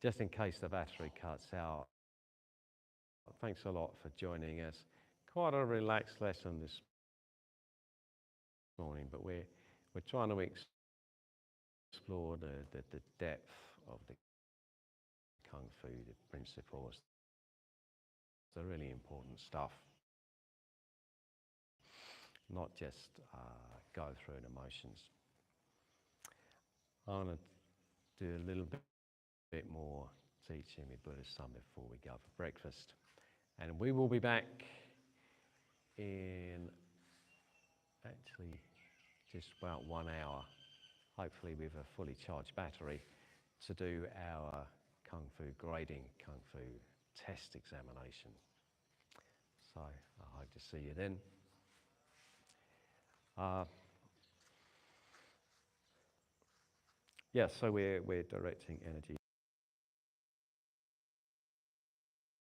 Just in case the battery cuts out, thanks a lot for joining us. Quite a relaxed lesson this morning, but we're trying to explore the depth of the Kung Fu, the principles, the really important stuff. Not just go through the motions. I want to do a little bit more teaching with Buddha-san before we go for breakfast. And we will be back in actually just about 1 hour, hopefully with a fully charged battery, to do our Kung Fu grading, Kung Fu test examination. So I hope to see you then. Yeah, so we're directing energy